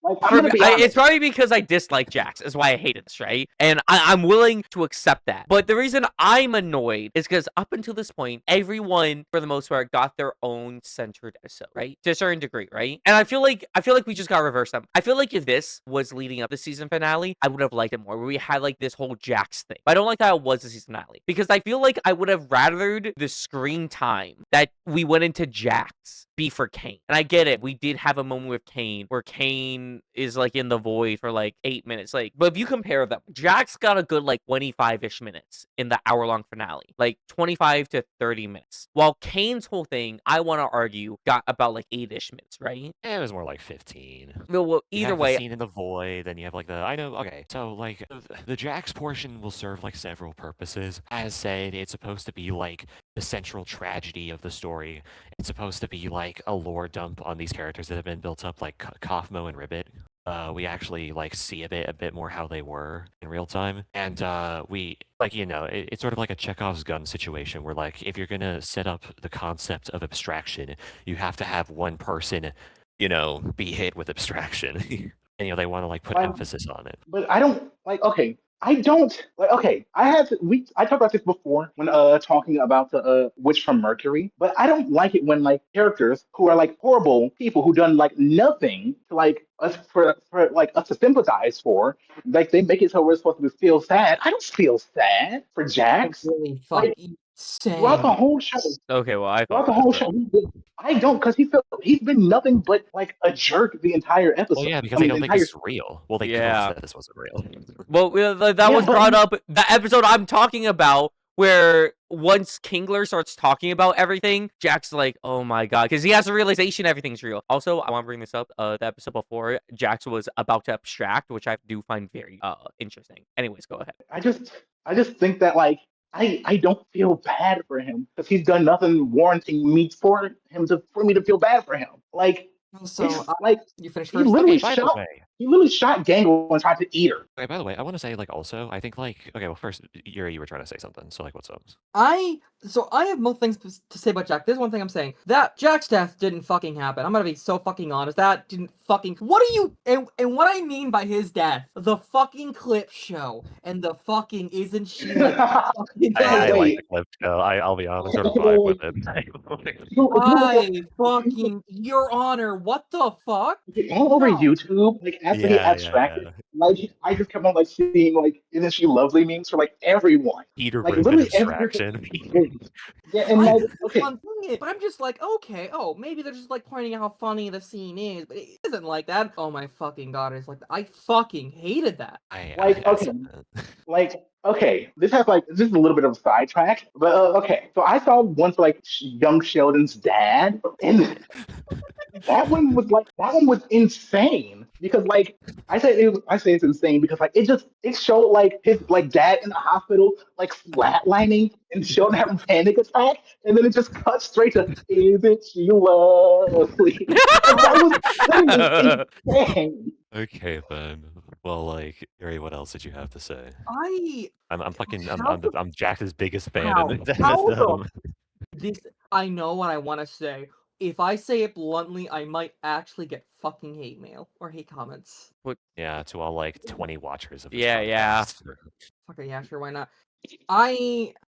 like. I'm gonna be honest. It's probably because I dislike Jax. Is why I hated this, right? And I'm willing to accept that. But the reason I'm annoyed is because up until this point, everyone, for the most part, got their own centered episode, right? To a certain degree, right? And I feel like we just got to reverse them. I feel like if this was leading up the season finale, I would have liked it more. Where we had like this whole Jax thing. But I don't like that it was the season finale because I feel like I would have rathered the screen time that we went into Jax be for Kane. And I get it. We did have a moment with Kane where Kane is like in the void for like 8 minutes. Like, but if you compare them, Jax got a good like 25-ish minutes in the hour-long finale, like 25 to 30 minutes. While Kane's whole thing, I want to argue, got about like 8-ish minutes, right? It was more like 15. Well, You either have the way, scene in the void, then you have like I know, okay, so like the Jax portion will serve like several purposes. As said, it's supposed to be like the central tragedy of the story. It's supposed to be like a lore dump on these characters that have been built up, like Kaufmo and Ribbit. We actually like see a bit more how they were in real time, and we like it's sort of like a Chekhov's gun situation where like if you're gonna set up the concept of abstraction, you have to have one person be hit with abstraction. And they want to like put emphasis on it. But I don't like. Okay, I don't like. Okay, I talked about this before when talking about the Witch from Mercury. But I don't like it when like characters who are like horrible people who done like nothing to like us for like us to sympathize for, like they make it so we're supposed to feel sad. I don't feel sad for Jax. Really Like fucking throughout the same. whole show. okay, well, I Throughout thought the whole that. show, I don't because he's been nothing but like a jerk the entire episode. Well, yeah, because I they mean, don't the think entire this is real. Well, they proved that this wasn't real. Well, that Yeah, was but brought up. The episode I'm talking about, where once Kingler starts talking about everything, Jack's like, "Oh my god," because he has a realization everything's real. Also, I want to bring this up. The episode before, Jax was about to abstract, which I do find very interesting. Anyways, go ahead. I just think that like I don't feel bad for him because he's done nothing warranting me for me to feel bad for him. Like So, it's like you finished he first? literally Okay. By the shot way, he literally shot Gangle and tried to eat her. okay, by the way, I want to say like also, I think like okay, well first, Yuri, you were trying to say something, so like what's up? I have more things to say about Jack. There's one thing I'm saying. That Jack's death didn't fucking happen. I'm gonna be so fucking honest. That didn't fucking. What do you and what I mean by his death? The fucking clip show and the fucking isn't she like fucking I like Wait. the clip show. I'll be honest, sort of vibe with it. I fucking Your Honor, what the fuck? All over No. YouTube, like after he abstracted, like I just kept on like seeing like isn't she lovely memes for like everyone. Peter Like Griffin literally every abstraction. yeah, and I like get okay. fun thing it, but I'm just like, okay, oh, maybe they're just like pointing out how funny the scene is, but it isn't like that. Oh my fucking god, it's like I fucking hated that. Like okay, like okay, this is a little bit of a sidetrack, but okay. So I saw one for like young Sheldon's dad, and that one was insane because like I say it's insane because like it showed like his like dad in the hospital like flatlining and Sheldon having a panic attack, and then it just cuts straight to "Isn't she lovely?" Like, that was insane. Okay then. Well, like, Yuri, what else did you have to say? How I'm Jack's biggest fan. How? In How the- this I know what I want to say. If I say it bluntly, I might actually get fucking hate mail or hate comments. Yeah, to all like 20 watchers of this Yeah. podcast. Okay, yeah, sure, why not?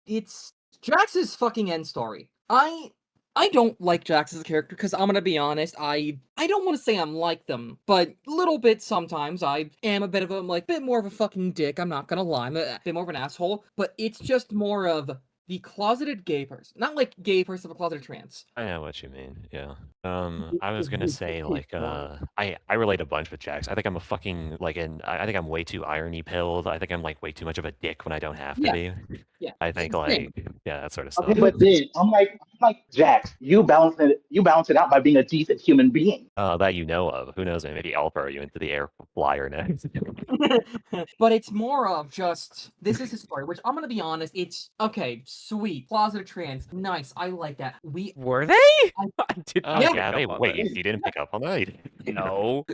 It's Jax's fucking end story. I don't like Jax as a character because I'm gonna be honest. I don't want to say I'm like them, but little bit sometimes I am a bit of a bit more of a fucking dick. I'm not gonna lie, I'm a bit more of an asshole. But it's just more of the closeted gay person, not like gay person, but closeted trans. I know what you mean. Yeah. I was gonna say like I relate a bunch with Jax. I think I'm a fucking I think I'm way too irony pilled. I think I'm like way too much of a dick when I don't have to be. Yeah. I think Same. like yeah, that sort of stuff. Okay, but then I'm like Like Jax, you balance it out by being a decent human being. That you know of. Who knows? Maybe I'll throw you into the air flyer next. But it's more of just this is his story, which I'm gonna be honest, it's okay, sweet, closet trans, nice, I like that. Were they? I, I did Oh Yeah. not yeah, pick they up on wait. this. You didn't pick up on that? No.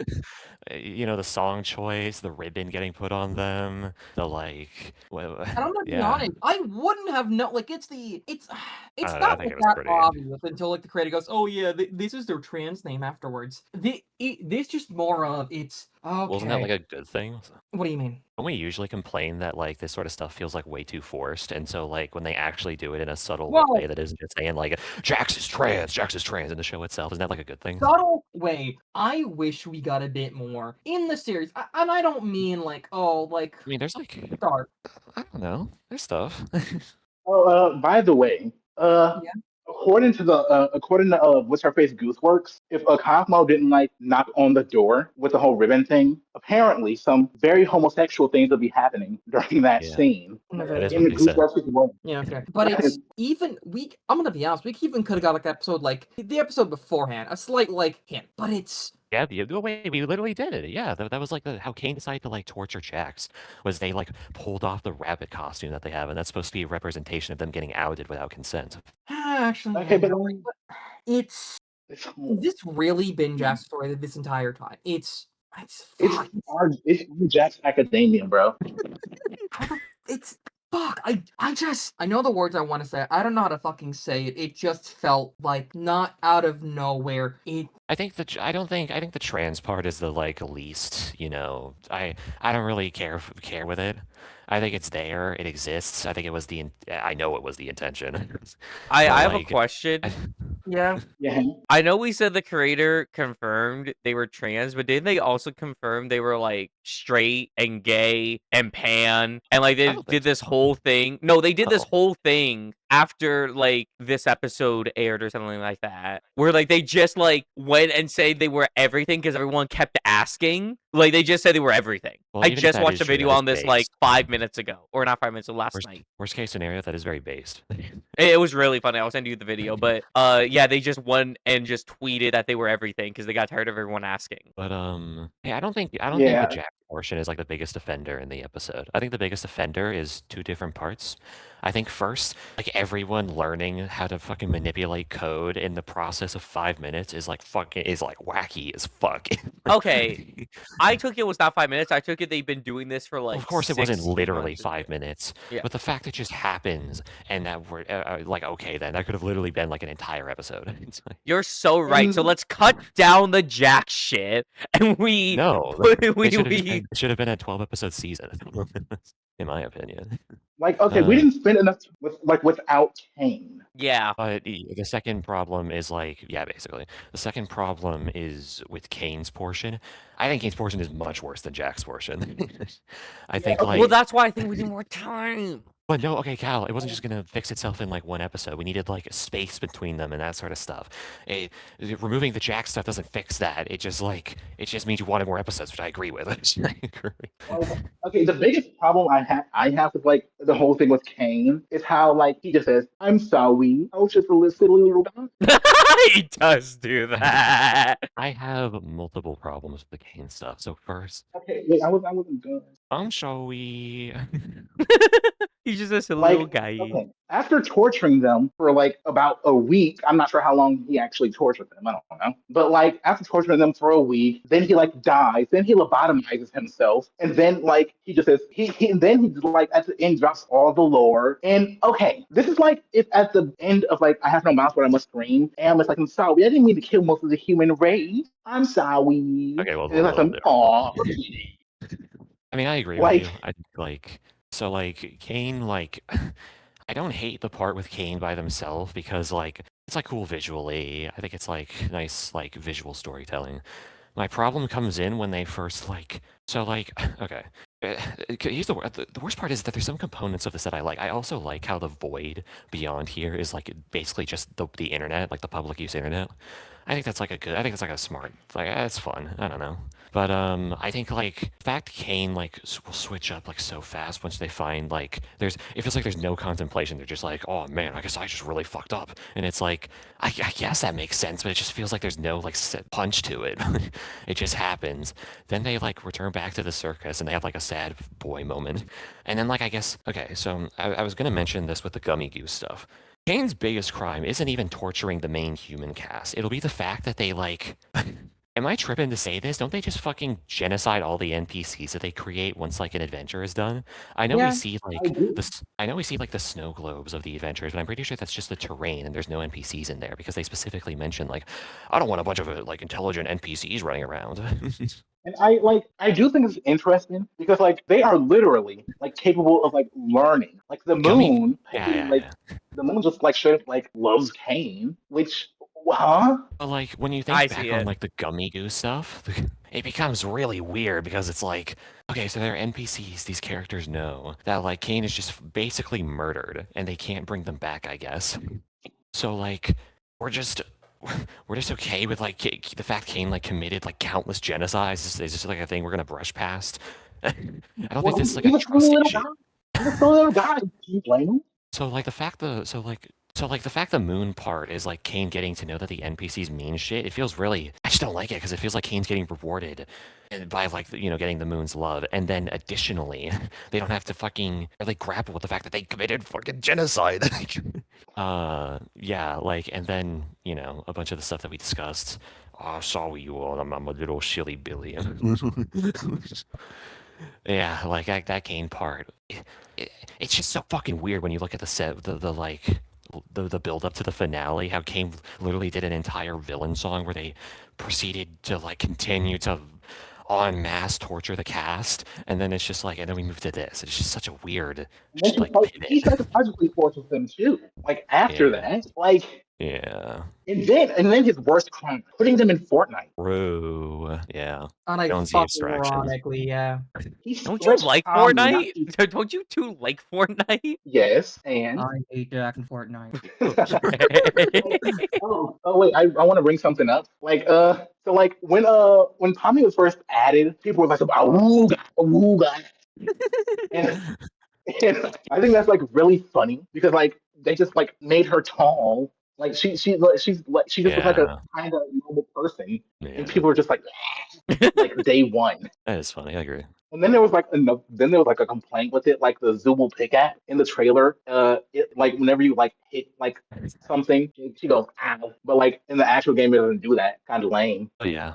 You know the song choice, the ribbon getting put on them, the like. and I'm gonna be Yeah, honest, I wouldn't have known. Like it's I it's don't know. I not think like it was that pretty. obvious until like the creator goes, oh yeah, this is their trans name afterwards. This just more of it's Wasn't that okay. like a good thing? What do you mean? Don't we usually complain that like this sort of stuff feels like way too forced? And so like when they actually do it in a subtle way Well, that isn't just saying like Jax is trans in the show itself, isn't that like a good thing? subtle way. I wish we got a bit more in the series, and I don't mean like like I mean, there's like dark. I don't know, there's stuff. Oh, by the way, Yeah. according to what's her face Gooseworks, if a Cosmo didn't like knock on the door with the whole ribbon thing, apparently some very homosexual things will be happening during that Yeah, scene Okay. that is in what the they said. Gooseworks world. Yeah, okay. But it's even I'm gonna be honest, we even could have got like episode like the episode beforehand, a slight like hint, but it's Yeah, the way we literally did it. Yeah, that was like how Kane decided to like torture Jax was they like pulled off the rabbit costume that they have, and that's supposed to be a representation of them getting outed without consent. actually Okay, yeah, but you're right, but it's it's this really been Jack's story this entire time. It's it's fuck. it's Jack's Academia, bro. How the it's fuck. I know the words I want to say. I don't know how to fucking say it. It just felt like not out of nowhere. I think the trans part is the like least, you know. I don't really care with it. I think it's there, it exists. I think it was I know it was the intention. I But, have a like, question. Yeah. Yeah, I know we said the creator confirmed they were trans, but didn't they also confirm they were like straight and gay and pan and like I they don't think did this so. whole thing? No, they did this Oh. whole thing after like this episode aired or something like that, where like they just like went and said they were everything because everyone kept asking. Like they just said they were everything. Well, I even if just that watched is a true, video that is on this like based. 5 minutes ago, or not 5 minutes, last night. Worst case scenario, that is very based. It was really funny. I'll send you the video, but yeah, they just went and just tweeted that they were everything because they got tired of everyone asking. But hey, I don't think the yeah. Jack portion is like the biggest offender in the episode. I think the biggest offender is two different parts. I think first, like everyone learning how to fucking manipulate code in the process of 5 minutes is like wacky as fuck. Okay, I took it was not 5 minutes. I took it they've been doing this for like Of course, it wasn't 6 literally months. 5 minutes, Yeah. but the fact it just happens and that we're like, okay, then that could have literally been like an entire episode. It's like, You're so right. So And let's cut down the Jack shit, and no, we it should have been a 12-episode season, in my opinion. like, okay, we Uh, didn't spend enough without Kane. yeah. But the second problem is like, yeah, basically. The second problem is with Kane's portion. I think Kane's portion is much worse than Jack's portion. I think okay. Well, like, that's why I think we need more time. but no, okay, Cal, it wasn't just gonna fix itself in like one episode. We needed like a space between them and that sort of stuff. Removing the Jack stuff doesn't fix that. It just means you wanted more episodes, which I agree with. I agree. Okay, the biggest problem I have with like the whole thing with Kane is how like he just says, "I'm sorry, I was just a silly little guy." He does do that. I have multiple problems with the Kane stuff. So first, Okay, wait, I wasn't done. I'm sorry. He's just a Like, little guy. okay, after torturing them for like about a week, I'm not sure how long he actually tortured them. I don't know, but like after torturing them for a week, then he like dies, then he lobotomizes himself, and then like he just says then he like at the end drops all the lore. And okay, this is like if at the end of like I have no mouth but I must scream, and it's like I'm sorry, I didn't mean to kill most of the human race. I'm sorry. Okay, well, And then like I'm I mean, I agree with like you. I think like so like Kane like I don't hate the part with Kane by themselves because like it's like cool visually. I think it's like nice like visual storytelling. My problem comes in when they first like so like okay. Here's the worst part is that there's some components of this that I like. I also like how the void beyond here is like basically just the internet, like the public use internet. I think that's like a smart like that's fun. I don't know. But I think like the fact Kane like will switch up like so fast once they find like it feels like there's no contemplation. They're just like, oh man, I guess I just really fucked up, and it's like I guess that makes sense, but it just feels like there's no like set punch to it. It just happens. Then they like return back to the circus and they have like a sad boy moment, and then like I guess okay, so I was gonna mention this with the gummy goose stuff. Kane's biggest crime isn't even torturing the main human cast. It'll be the fact that they like. Am I tripping to say this? Don't they just fucking genocide all the NPCs that they create once like an adventure is done? I know we Yeah, see I like do. I know we see like the snow globes of the adventures, but I'm pretty sure that's just the terrain and there's no NPCs in there because they specifically mention like I don't want a bunch of like intelligent NPCs running around. And I do think it's interesting because like they are literally like capable of like learning. Like the Gummy, moon, like yeah. the moon just like straight up like loves Cain, which huh? But like when you I think see back on it. like the gummy goose stuff, it becomes really weird because it's like, okay, so they're NPCs, these characters know that like Kane is just basically murdered and they can't bring them back, I guess. So like we're just we're just okay with like the fact Kane like committed like countless genocides. Is just like a thing we're gonna brush past. I don't think Well, this is like a he's a silly trust little issue. guy. He's a silly little guy. Can you blame him? So like the fact the fact the moon part is like Kane getting to know that the NPCs mean shit. It feels really I just don't like it because it feels like Kane's getting rewarded by like getting the moon's love, and then additionally they don't have to fucking really grapple with the fact that they committed fucking genocide. Yeah, like and then a bunch of the stuff that we discussed. Oh, sorry you all. I'm a little shilly billy. Yeah, like that Kane part. It's just so fucking weird when you look at the set, the like the build up to the finale. How Kane literally did an entire villain song where they proceeded to like continue to en masse torture the cast, and then it's just like, and then we move to this. It's just such a weird, And then just like he pivot. psychologically tortures them too. Like after Yeah, that, like yeah. and then his worst crime, putting them in Fortnite. True. Yeah. Jonesy unifucking abstractions. ironically, yeah. He Don't you stretched like time not Fortnite? to. Don't you two like Fortnite? Yes, and I hate Jack in Fortnite. Okay. oh wait, I want to bring something up. Like so like when Tommy was first added, people were like, "Awooga, awooga," and and I think that's like really funny because like they just like made her tall. Like she just looks like a Yeah. kind of normal person, and Yeah. people are just like day one. That is funny. I agree. And then there was like then there was like a complaint with it, like the Zooble pickaxe in the trailer. It like whenever you like hit like something, she goes ow, but like in the actual game, it doesn't do that. Kind of lame. Oh yeah.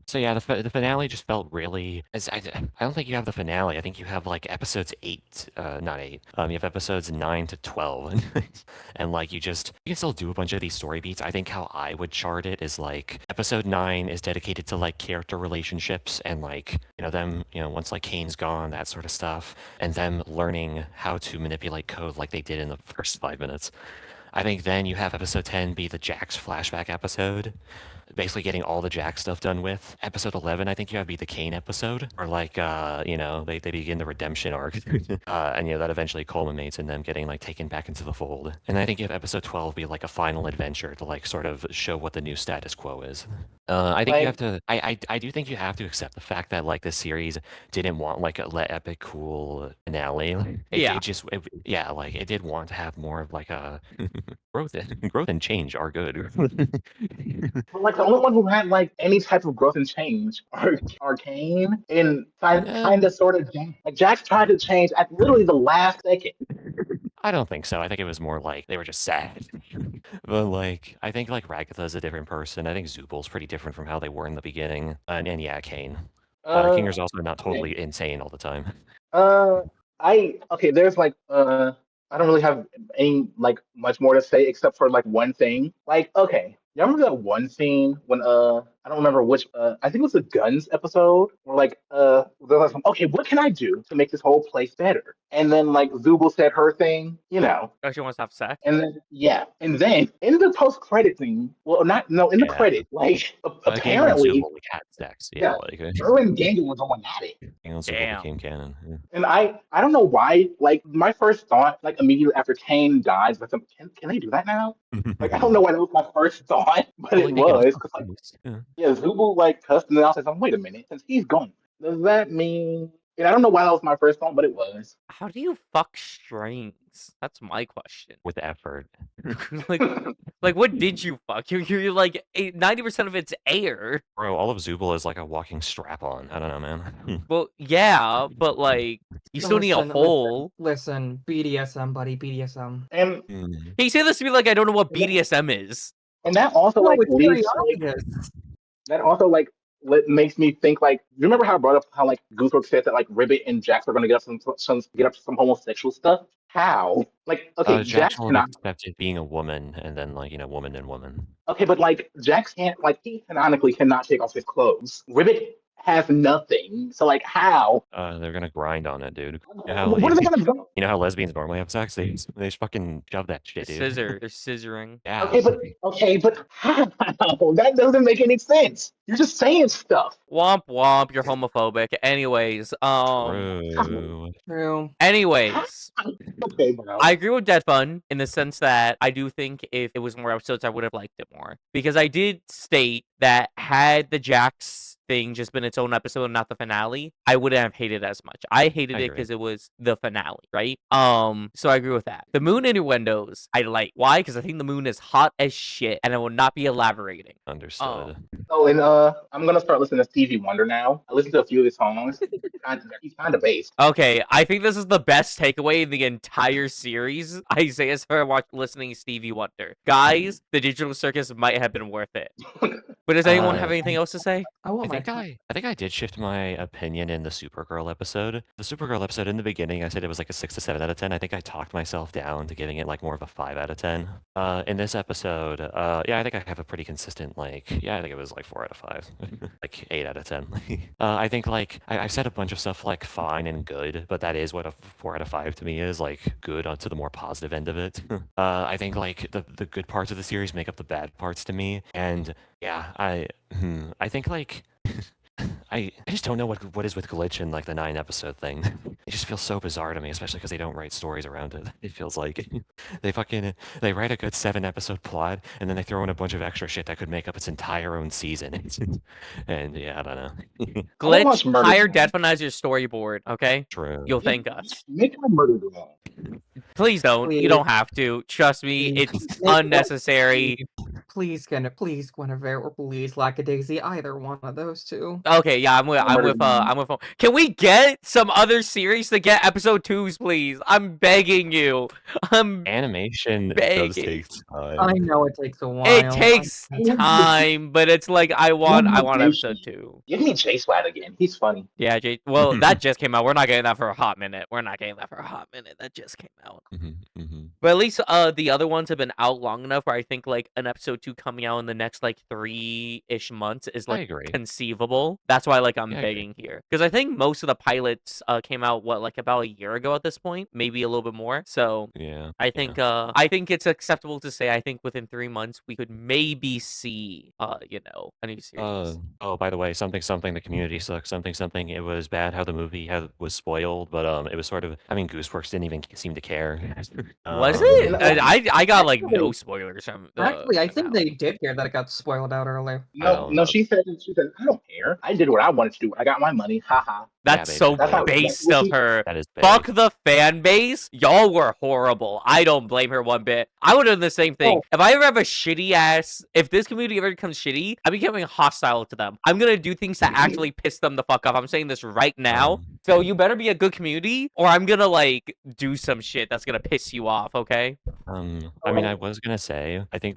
So yeah, the finale just felt really. I don't think you have the finale. I think you have like episodes 8, not 8. You have episodes 9 to 12, and like you can still do a bunch of these story beats. I think how I would chart it is like episode 9 is dedicated to like character relationships and like them once like Kane's gone, that sort of stuff, and them learning how to manipulate code like they did in the first 5 minutes. I think then you have episode 10 be the Jax flashback episode, basically getting all the Jack stuff done with. Episode 11, I think you have be the Kane episode, or like, they begin the redemption arc, and that eventually culminates in them getting like taken back into the fold. And I think you have episode 12 be like a final adventure to like sort of show what the new status quo is. I think you have Like to. I do think you have to accept the fact that like this series didn't want like a let epic cool finale. Yeah. Yeah, like it did want to have more of like a growth and change are good. like the only one who had like any type of growth and change are Arcane and kind Um, of sort of Jack. Like Jax tried to change at literally the last second. I don't think so. I think it was more like they were just sad. But like, I think like Ragatha's a different person. I think Zubal's pretty different from how they were in the beginning. And yeah, Kane. Uh, Kinger's also not okay. totally insane all the time. Uh, there's like I don't really have any like much more to say except for like one thing. Like, okay, you remember that one scene when I don't remember which I think it was the guns episode where like they're like, okay, what can I do to make this whole place better? And then like Zubul said her thing, Oh, she wants to have sex? and then yeah, and then in the post credit thing, well, not no, in the Yeah. credit, like Gangle and apparently, Zubal like had sex. Yeah, yeah, like her and Gangle were going at it. Gangle and Zubal Damn. became canon. Yeah. And I don't know why. Like my first thought, like immediately after Kane dies, was can they do that now? Like I don't know why that was my first thought, but Well, it like, they can was also 'cause, like produce. Yeah. Yeah, Zubu like cussed and then I was like, wait a minute, since he's gone, does that mean? And I don't know why that was my first thought, but it was. How do you fuck strings? That's my question. with effort. like, like what did you fuck? You're like 90% of it's air. Bro, all of Zubul is like a walking strap on. I don't know, man. Well, yeah, but like you still need a hole. Listen, BDSM, buddy, BDSM. And Mm. Can you say this to me like I don't know what BDSM is? that also No, like it's very leads like obvious. that also like makes me think like you remember how I brought up how like Goosework said that like Ribbit and Jax are gonna get up get up to some homosexual stuff? How? Like okay, Jax Jax will have cannot accepted being a woman and then like, woman and woman. okay, but like Jax can't like he canonically cannot take off his clothes. Ribbit has nothing. So like how? They're gonna grind on it, dude. What are they gonna do? You know how lesbians normally have sex? They just fucking shove that shit, dude. They're scissoring. Yeah. Okay, but how? That doesn't make any sense. You're just saying stuff. Womp womp, you're homophobic. Anyways, True. anyways, Okay, bro. I agree with DeadFun in the sense that I do think if it was more episodes, I would have liked it more. Because I did state that had the Jax thing just been its own episode and not the finale, I wouldn't have hated it as much. I hated it because it was the finale, right? So I agree with that. The moon innuendos, I like. Why? Because I think the moon is hot as shit and I will not be elaborating. Understood. Oh, and I'm gonna start listening to Stevie Wonder now. I listened to a few of his songs. He's kind of based. Okay, I think this is the best takeaway in the entire series. Isiah started listening to Stevie Wonder. Guys, the Digital Circus might have been worth it. But does anyone have anything else to say? I think I did shift my opinion in the Supergirl episode. The Supergirl episode in the beginning, I said it was like a 6 to 7 out of 10. I think I talked myself down to giving it like more of a 5 out of 10. In this episode, yeah, I think I have a pretty consistent like, yeah, I think it was like 4 out of 5, like 8 out of 10. I think like I've said a bunch of stuff like fine and good, but that is what a 4 out of 5 to me is, like good onto the more positive end of it. I think like the good parts of the series make up the bad parts to me, and yeah, I think like I just don't know what is with Glitch and like the 9-episode thing. It just feels so bizarre to me, especially because they don't write stories around it. It feels like they write a good 7-episode plot and then they throw in a bunch of extra shit that could make up its entire own season. And yeah, I don't know. Glitch, hire DeadFun as your storyboard, okay? True. You'll thank us. Make my murder go. Please don't. You don't have to. Trust me, it's unnecessary. Please, Guinevere, or please, Lackadaisy, either one of those two. Okay, yeah, I'm with. Can we get some other series to get episode 2s, please? I'm begging you. Animation begging. does take time. I know it takes a while. It takes time, but it's like I want episode 2. Give me J Swat again. He's funny. Yeah, well, that just came out. We're not getting that for a hot minute. That just came out. But at least the other ones have been out long enough where I think like an episode 2 coming out in the next like 3-ish months is like conceivable. That's why like I'm begging here, because I think most of the pilots came out like about a year ago at this point, maybe a little bit more. So yeah, I think it's acceptable to say I think within 3 months we could maybe see a new series. Oh, by the way, something the community sucks. Something it was bad how the movie was spoiled, but it was sort of, I mean, Gooseworks didn't even seem to care. Was it? I got like no spoilers from. Actually, I think they did hear that it got spoiled out early. No, she said, I don't care. I did what I wanted to do. I got my money. Haha. That's so based of her. That is Fuck the fan base. Y'all were horrible. I don't blame her one bit. I would have done the same thing. If I ever have a shitty ass, if this community ever becomes shitty, I'm becoming hostile to them. I'm gonna do things to actually piss them the fuck off. I'm saying this right now. So you better be a good community, or I'm gonna like do some shit that's gonna piss you off. Okay. I mean, I was gonna say, I think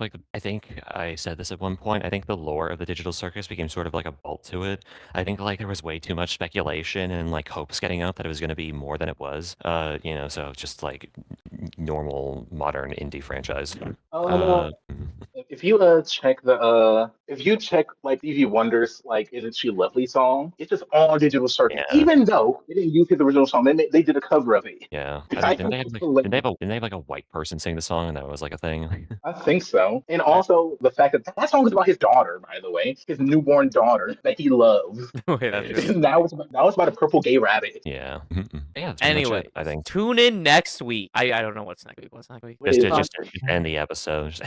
I said this at one point. I think the lore of the Digital Circus became sort of like a bolt to it. I think like there was way too much speculation and like hopes getting up that it was gonna be more than it was. So just like normal modern indie franchise. If you check like Stevie Wonder's like "Isn't She Lovely" song, it's just all Digital Circus. Yeah. Even though they didn't use his original song, they did a cover of it. Yeah, didn't they have like a white person sing the song, and that was like a thing? I think so. And also the fact that song is about his daughter, by the way, his newborn daughter that he loves. Now it's about a purple gay rabbit. Yeah. Yeah. Anyway, I think tune in next week. I don't know what's next week. Just end the episode.